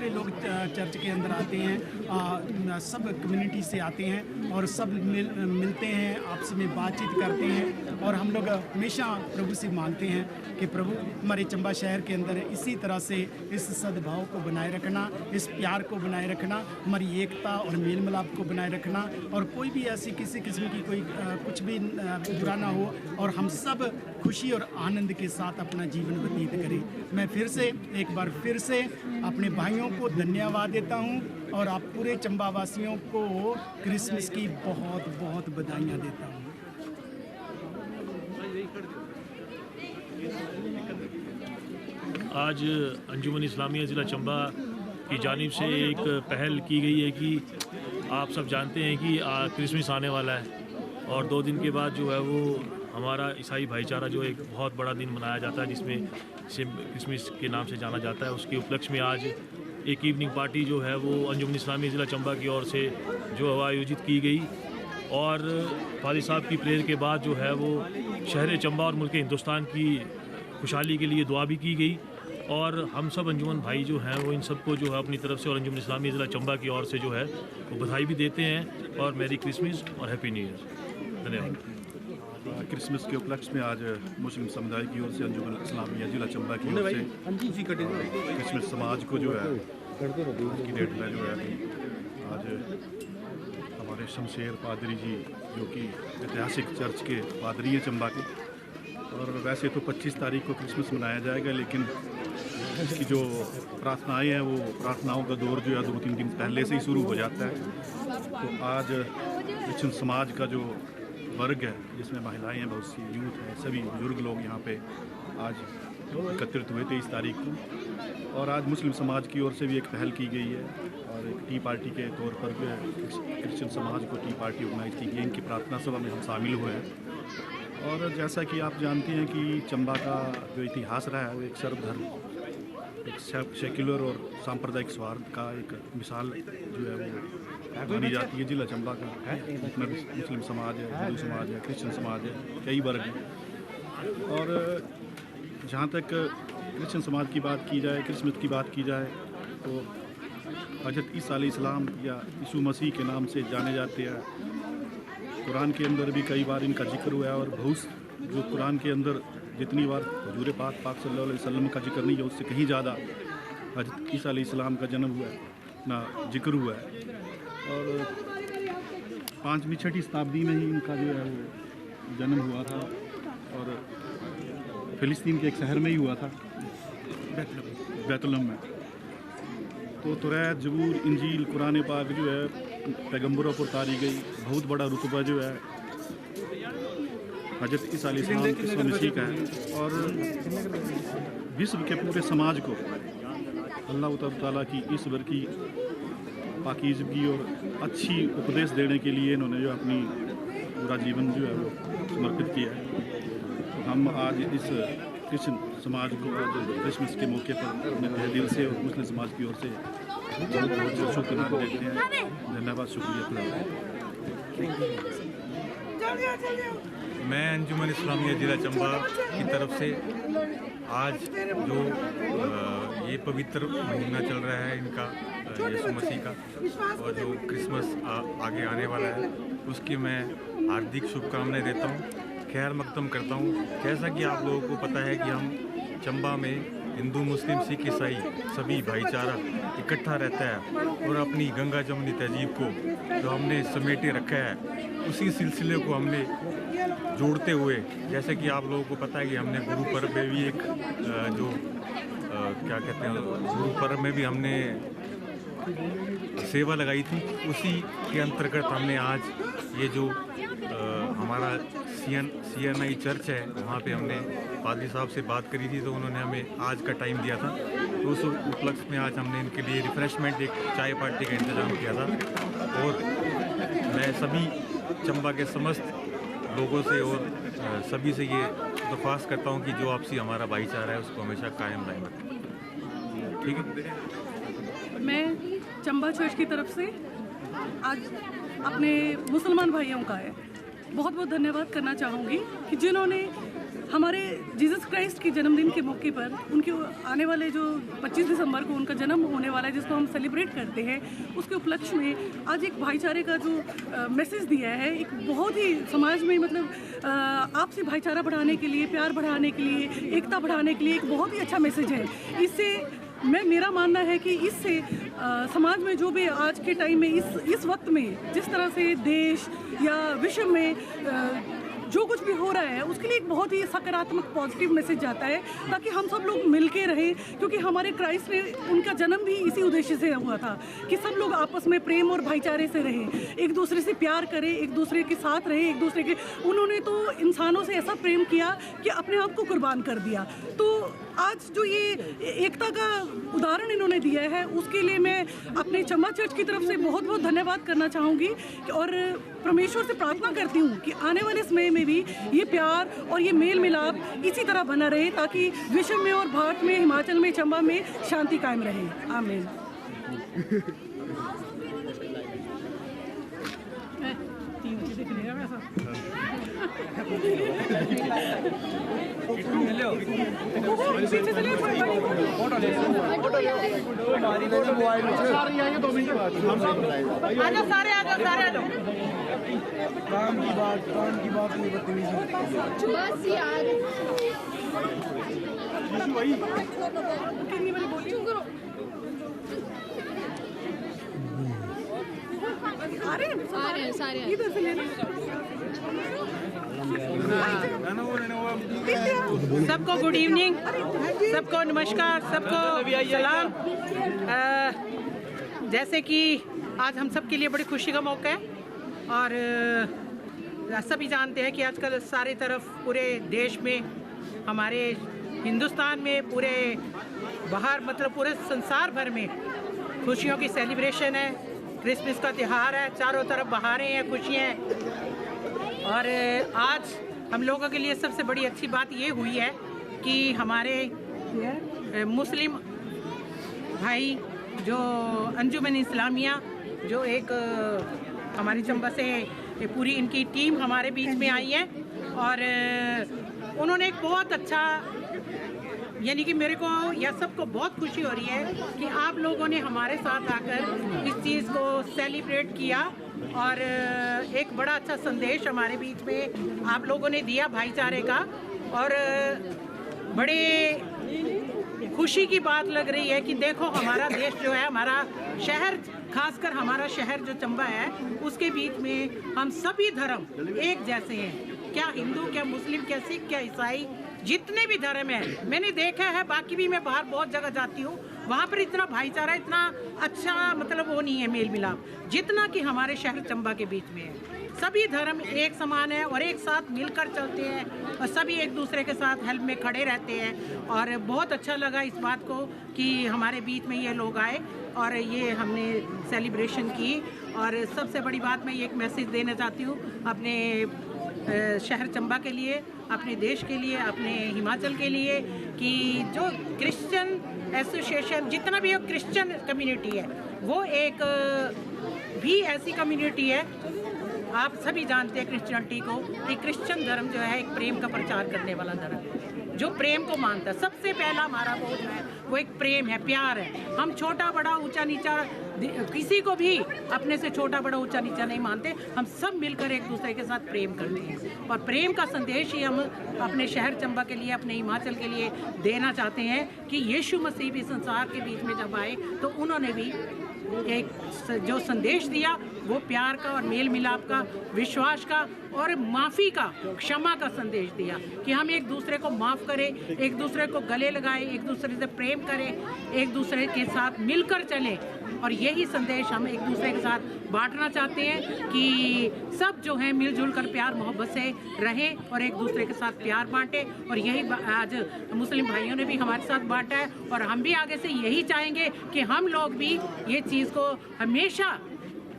लोग चर्च के अंदर आते हैं, सब कम्युनिटी से आते हैं और सब मिलते हैं, आपस में बातचीत करते हैं। और हम लोग हमेशा प्रभु से मांगते हैं कि प्रभु हमारे चंबा शहर के अंदर इसी तरह से इस सद्भाव को बनाए रखना, इस प्यार को बनाए रखना, हमारी एकता और मेल मिलाप को बनाए रखना। और कोई भी ऐसी किसी किस्म की कोई कुछ भी बुरा ना हो और हम सब खुशी और आनंद के साथ अपना जीवन व्यतीत करें। मैं फिर से एक बार फिर से अपने भाइयों को धन्यवाद देता हूं और आप पूरे चंबा वासियों को क्रिसमस की बहुत बहुत बधाइयां देता हूं। आज अंजुमन इस्लामिया ज़िला चंबा की जानिब से एक पहल की गई है कि आप सब जानते हैं कि क्रिसमस आने वाला है और 2 दिन के बाद जो है वो हमारा ईसाई भाईचारा जो एक बहुत बड़ा दिन मनाया जाता है जिसमें इसे क्रिसमस के नाम से जाना जाता है। उसके उपलक्ष्य में आज एक इवनिंग पार्टी जो है वो अंजुमन इस्लामिया ज़िला चंबा की ओर से जो आयोजित की गई और फादी साहब की प्रेयर के बाद जो है वो शहर चंबा और मुल्क हिंदुस्तान की खुशहाली के लिए दुआ भी की गई। और हम सब अंजुमन भाई जो हैं वो इन सबको जो है अपनी तरफ से और अंजुमन इस्लामिया ज़िला चंबा की ओर से जो है वो बधाई भी देते हैं और मैरी क्रिसमस और हैप्पी न्यू ईयर। धन्यवाद। क्रिसमस के उपलक्ष्य में आज मुस्लिम समुदाय की ओर से अंजुमन इस्लामिया ज़िला चंबा की ओर से क्रिसमस समाज को जो है की डेट में जो है आज हमारे शमशेर पादरी जी जो कि ऐतिहासिक चर्च के पादरी हैं चंबा के। और वैसे तो 25 तारीख को क्रिसमस मनाया जाएगा लेकिन इसकी जो प्रार्थनाएं हैं वो प्रार्थनाओं का दौर जो है 2-3 दिन पहले से ही शुरू हो जाता है। तो आज क्रिश्चियन समाज का जो वर्ग है जिसमें महिलाएं हैं, बहुत सी यूथ है, सभी बुजुर्ग लोग यहाँ पे आज एकत्रित हुए 23 तारीख को। और आज मुस्लिम समाज की ओर से भी एक पहल की गई है और एक टी पार्टी के तौर पर क्रिश्चियन समाज को टी पार्टी ऑर्गेनाइज की गई। इनकी प्रार्थना सभा में हम शामिल हुए हैं। और जैसा कि आप जानते हैं कि चंबा का जो इतिहास रहा है वो एक सर्वधर्म, एक सेक्युलर और सांप्रदायिक स्वार्थ का एक मिसाल जो है वो मानी जाती है। जिला चंबा का है उसमें मुस्लिम समाज है, हिंदू समाज है, क्रिश्चियन समाज है, कई वर्ग हैं। और जहाँ तक क्रिश्चियन समाज की बात की जाए, क्रिसमस की बात की जाए तो हज़रत ईसा अलैहिस्सलाम या यीशु मसीह के नाम से जाने जाते हैं कुरान के अंदर भी कई बार इनका जिक्र हुआ है, और बहुत जो कुरान के अंदर जितनी बार हुजूर पाक सल्लल्लाहु अलैहि वसल्लम का जिक्र नहीं है, उससे कहीं ज़्यादा हज़रत ईसा अलैहिस्सलाम का जन्म हुआ है ना जिक्र हुआ है। और 5वीं-6वीं शताब्दी में ही इनका जो है वो जन्म हुआ था, और फ़िलिस्तीन के एक शहर में ही हुआ था, बैतुलहम में। तो तौरात, ज़बूर, इंजील, कुरान पाक जो है पैगंबरों पर उतारी गई। बहुत बड़ा रुतबा जो है हज़रत ईसा अलैहिस्सलाम मसीह का है, और विश्व के पूरे समाज को अल्लाह ताला की ईश्वर की पाकीज़गी और अच्छी उपदेश देने के लिए इन्होंने जो अपनी पूरा जीवन जो है वो समर्पित किया है। तो हम आज इस क्रिश्चियन समाज को आज क्रिसमस के मौके पर अपने तहे दिल से और मुस्लिम समाज की ओर से बहुत बहुत शुक्रिया देते हैं। धन्यवाद, शुक्रिया। मैं अंजुमन इस्लामिया ज़िला चंबा की तरफ से आज जो ये पवित्र महीना चल रहा है इनका यीशु मसीह का, और जो क्रिसमस आगे आने वाला है, उसकी मैं हार्दिक शुभकामनाएं देता हूँ, खैर मकदम करता हूँ। जैसा कि आप लोगों को पता है कि हम चंबा में हिंदू, मुस्लिम, सिख, ईसाई सभी भाईचारा इकट्ठा रहता है, और अपनी गंगा जमुनी तहजीब को जो हमने समेटे रखा है, उसी सिलसिले को हमने जोड़ते हुए, जैसे कि आप लोगों को पता है कि हमने गुरु पर्व में भी एक जो क्या कहते हैं, गुरु पर्व में भी हमने सेवा लगाई थी। उसी के अंतर्गत हमने आज ये जो हमारा CNI चर्च है, वहाँ पे हमने पादरी साहब से बात करी थी, तो उन्होंने हमें आज का टाइम दिया था। तो उस उपलक्ष्य में आज हमने इनके लिए रिफ़्रेशमेंट, एक चाय पार्टी का इंतज़ाम किया था। और मैं सभी चंबा के समस्त लोगों से और सभी से ये दरख्वास्त करता हूँ कि जो आपसी हमारा भाईचारा है उसको हमेशा कायम दायम रखें। ठीक है। मैं चंबा चर्च की तरफ से आज अपने मुसलमान भाइयों का बहुत बहुत धन्यवाद करना चाहूँगी कि जिन्होंने हमारे जीसस क्राइस्ट के जन्मदिन के मौके पर, उनके आने वाले जो 25 दिसंबर को उनका जन्म होने वाला है, जिसको हम सेलिब्रेट करते हैं, उसके उपलक्ष्य में आज एक भाईचारे का जो मैसेज दिया है, एक बहुत ही समाज में मतलब आपसी भाईचारा बढ़ाने के लिए, प्यार बढ़ाने के लिए, एकता बढ़ाने के लिए एक बहुत ही अच्छा मैसेज है। इससे मेरा मानना है कि इससे समाज में जो भी आज के टाइम में इस वक्त में जिस तरह से देश या विश्व में जो कुछ भी हो रहा है, उसके लिए एक बहुत ही सकारात्मक पॉजिटिव मैसेज जाता है, ताकि हम सब लोग मिलके रहें। क्योंकि हमारे क्राइस्ट ने, उनका जन्म भी इसी उद्देश्य से हुआ था कि सब लोग आपस में प्रेम और भाईचारे से रहें, एक दूसरे से प्यार करें, एक दूसरे के साथ रहें, एक दूसरे के। उन्होंने तो इंसानों से ऐसा प्रेम किया कि अपने आप को कुर्बान कर दिया। तो आज जो ये एकता का उदाहरण इन्होंने दिया है, उसके लिए मैं अपने चंबा चर्च की तरफ से बहुत बहुत धन्यवाद करना चाहूँगी, और परमेश्वर से प्रार्थना करती हूँ कि आने वाले समय में भी ये प्यार और ये मेल मिलाप इसी तरह बना रहे, ताकि विश्व में और भारत में, हिमाचल में, चंबा में शांति कायम रहे। आमीन। सारे आ जाओ। काम की बात नहीं बदतमीजी। बस यार, सारे इधर से लेना। सबको गुड इवनिंग, सबको नमस्कार, सबको सलाम। जैसे कि आज हम सब के लिए बड़ी खुशी का मौका है, और सभी जानते हैं कि आजकल सारे तरफ पूरे देश में, हमारे हिंदुस्तान में, पूरे बाहर मतलब पूरे संसार भर में खुशियों की सेलिब्रेशन है। क्रिसमस का त्यौहार है, चारों तरफ बहारें हैं, खुशियाँ हैं। और आज हम लोगों के लिए सबसे बड़ी अच्छी बात ये हुई है कि हमारे मुस्लिम भाई जो अंजुमन इस्लामिया, जो एक हमारी चंबा से पूरी इनकी टीम हमारे बीच में आई है, और उन्होंने एक बहुत अच्छा, यानी कि मेरे को या सबको बहुत खुशी हो रही है कि आप लोगों ने हमारे साथ आकर इस चीज़ को सेलिब्रेट किया और एक बड़ा अच्छा संदेश हमारे बीच में आप लोगों ने दिया भाईचारे का। और बड़े खुशी की बात लग रही है कि देखो हमारा देश जो है, हमारा शहर, खासकर हमारा शहर जो चंबा है, उसके बीच में हम सभी धर्म एक जैसे हैं। क्या हिंदू, क्या मुस्लिम, क्या सिख, क्या ईसाई, जितने भी धर्म हैं मैंने देखा है। बाकी भी मैं बाहर बहुत जगह जाती हूँ, वहाँ पर इतना भाईचारा, इतना अच्छा मतलब वो नहीं है मेल मिलाप जितना कि हमारे शहर चंबा के बीच में है। सभी धर्म एक समान है और एक साथ मिलकर चलते हैं और सभी एक दूसरे के साथ हेल्प में खड़े रहते हैं। और बहुत अच्छा लगा इस बात को कि हमारे बीच में ये लोग आए और ये हमने सेलिब्रेशन की। और सबसे बड़ी बात मैं ये एक मैसेज देना चाहती हूँ अपने शहर चंबा के लिए, अपने देश के लिए, अपने हिमाचल के लिए, कि जो क्रिश्चियन एसोसिएशन, जितना भी क्रिश्चियन कम्युनिटी है, वो एक भी ऐसी कम्युनिटी है, आप सभी जानते हैं क्रिश्चियनिटी को, कि क्रिश्चियन धर्म जो है एक प्रेम का प्रचार करने वाला धर्म है, जो प्रेम को मानता है। सबसे पहला हमारा वो जो है वो एक प्रेम है, प्यार है। हम छोटा बड़ा ऊंचा नीचा किसी को भी अपने से छोटा बड़ा ऊंचा नीचा नहीं मानते। हम सब मिलकर एक दूसरे के साथ प्रेम करते हैं और प्रेम का संदेश ही हम अपने शहर चंबा के लिए, अपने हिमाचल के लिए देना चाहते हैं कि यीशु मसीह भी संसार के बीच में जब आए तो उन्होंने भी एक जो संदेश दिया वो प्यार का और मेल मिलाप का, विश्वास का और माफ़ी का, क्षमा का संदेश दिया कि हम एक दूसरे को माफ़ करें, एक दूसरे को गले लगाएं, एक दूसरे से प्रेम करें, एक दूसरे के साथ मिलकर चलें। और यही संदेश हम एक दूसरे के साथ बांटना चाहते हैं कि सब जो है मिलजुल कर प्यार मोहब्बत से रहें और एक दूसरे के साथ प्यार बांटें। और यही आज मुस्लिम भाइयों ने भी हमारे साथ बांटा है और हम भी आगे से यही चाहेंगे कि हम लोग भी ये चीज़ को हमेशा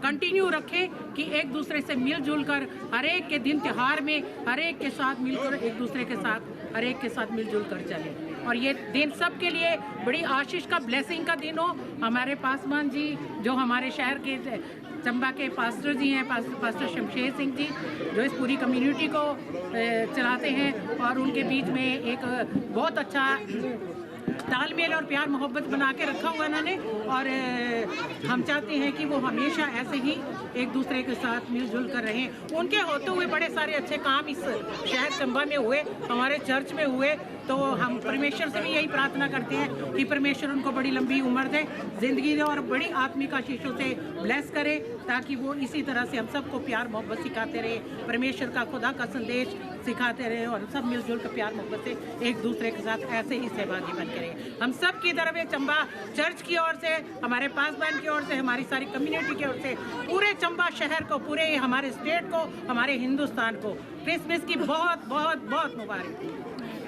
कंटिन्यू रखें कि एक दूसरे से मिलजुल कर हर एक के दिन त्यौहार में हर एक के साथ मिलकर एक दूसरे के साथ हर एक के साथ मिलजुल कर चलें। और ये दिन सब के लिए बड़ी आशीष का, ब्लेसिंग का दिन हो। हमारे पासवान जी जो हमारे शहर के चंबा के पास्टर जी हैं, पास्टर शमशेर सिंह जी, जो इस पूरी कम्युनिटी को चलाते हैं और उनके बीच में एक बहुत अच्छा तालमेल और प्यार मोहब्बत बना के रखा हुआ इन्होंने। और हम चाहते हैं कि वो हमेशा ऐसे ही एक दूसरे के साथ मिलजुल कर रहें। उनके होते हुए बड़े सारे अच्छे काम इस शहर चंबा में हुए, हमारे चर्च में हुए। तो हम परमेश्वर से भी यही प्रार्थना करते हैं कि परमेश्वर उनको बड़ी लंबी उम्र दे, ज़िंदगी दे और बड़ी आत्मिक आशीषों से ब्लेस करे, ताकि वो इसी तरह से हम सबको प्यार मोहब्बत सिखाते रहे, परमेश्वर का, खुदा का संदेश सिखाते रहे और सब मिलजुल कर प्यार मोहब्बत से एक दूसरे के साथ ऐसे ही सहभागी बन के रहे। हम सब की तरफ चंबा चर्च की ओर से, हमारे पासवान की ओर से, हमारी सारी कम्युनिटी की ओर से, पूरे चंबा शहर को, पूरे हमारे स्टेट को, हमारे हिंदुस्तान को क्रिसमस की बहुत बहुत बहुत मुबारक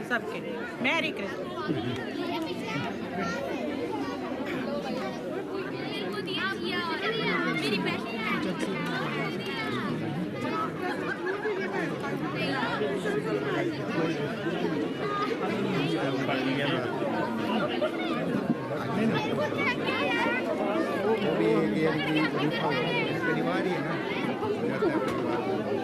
सबके लिए। मैरी परिवार ही है ना।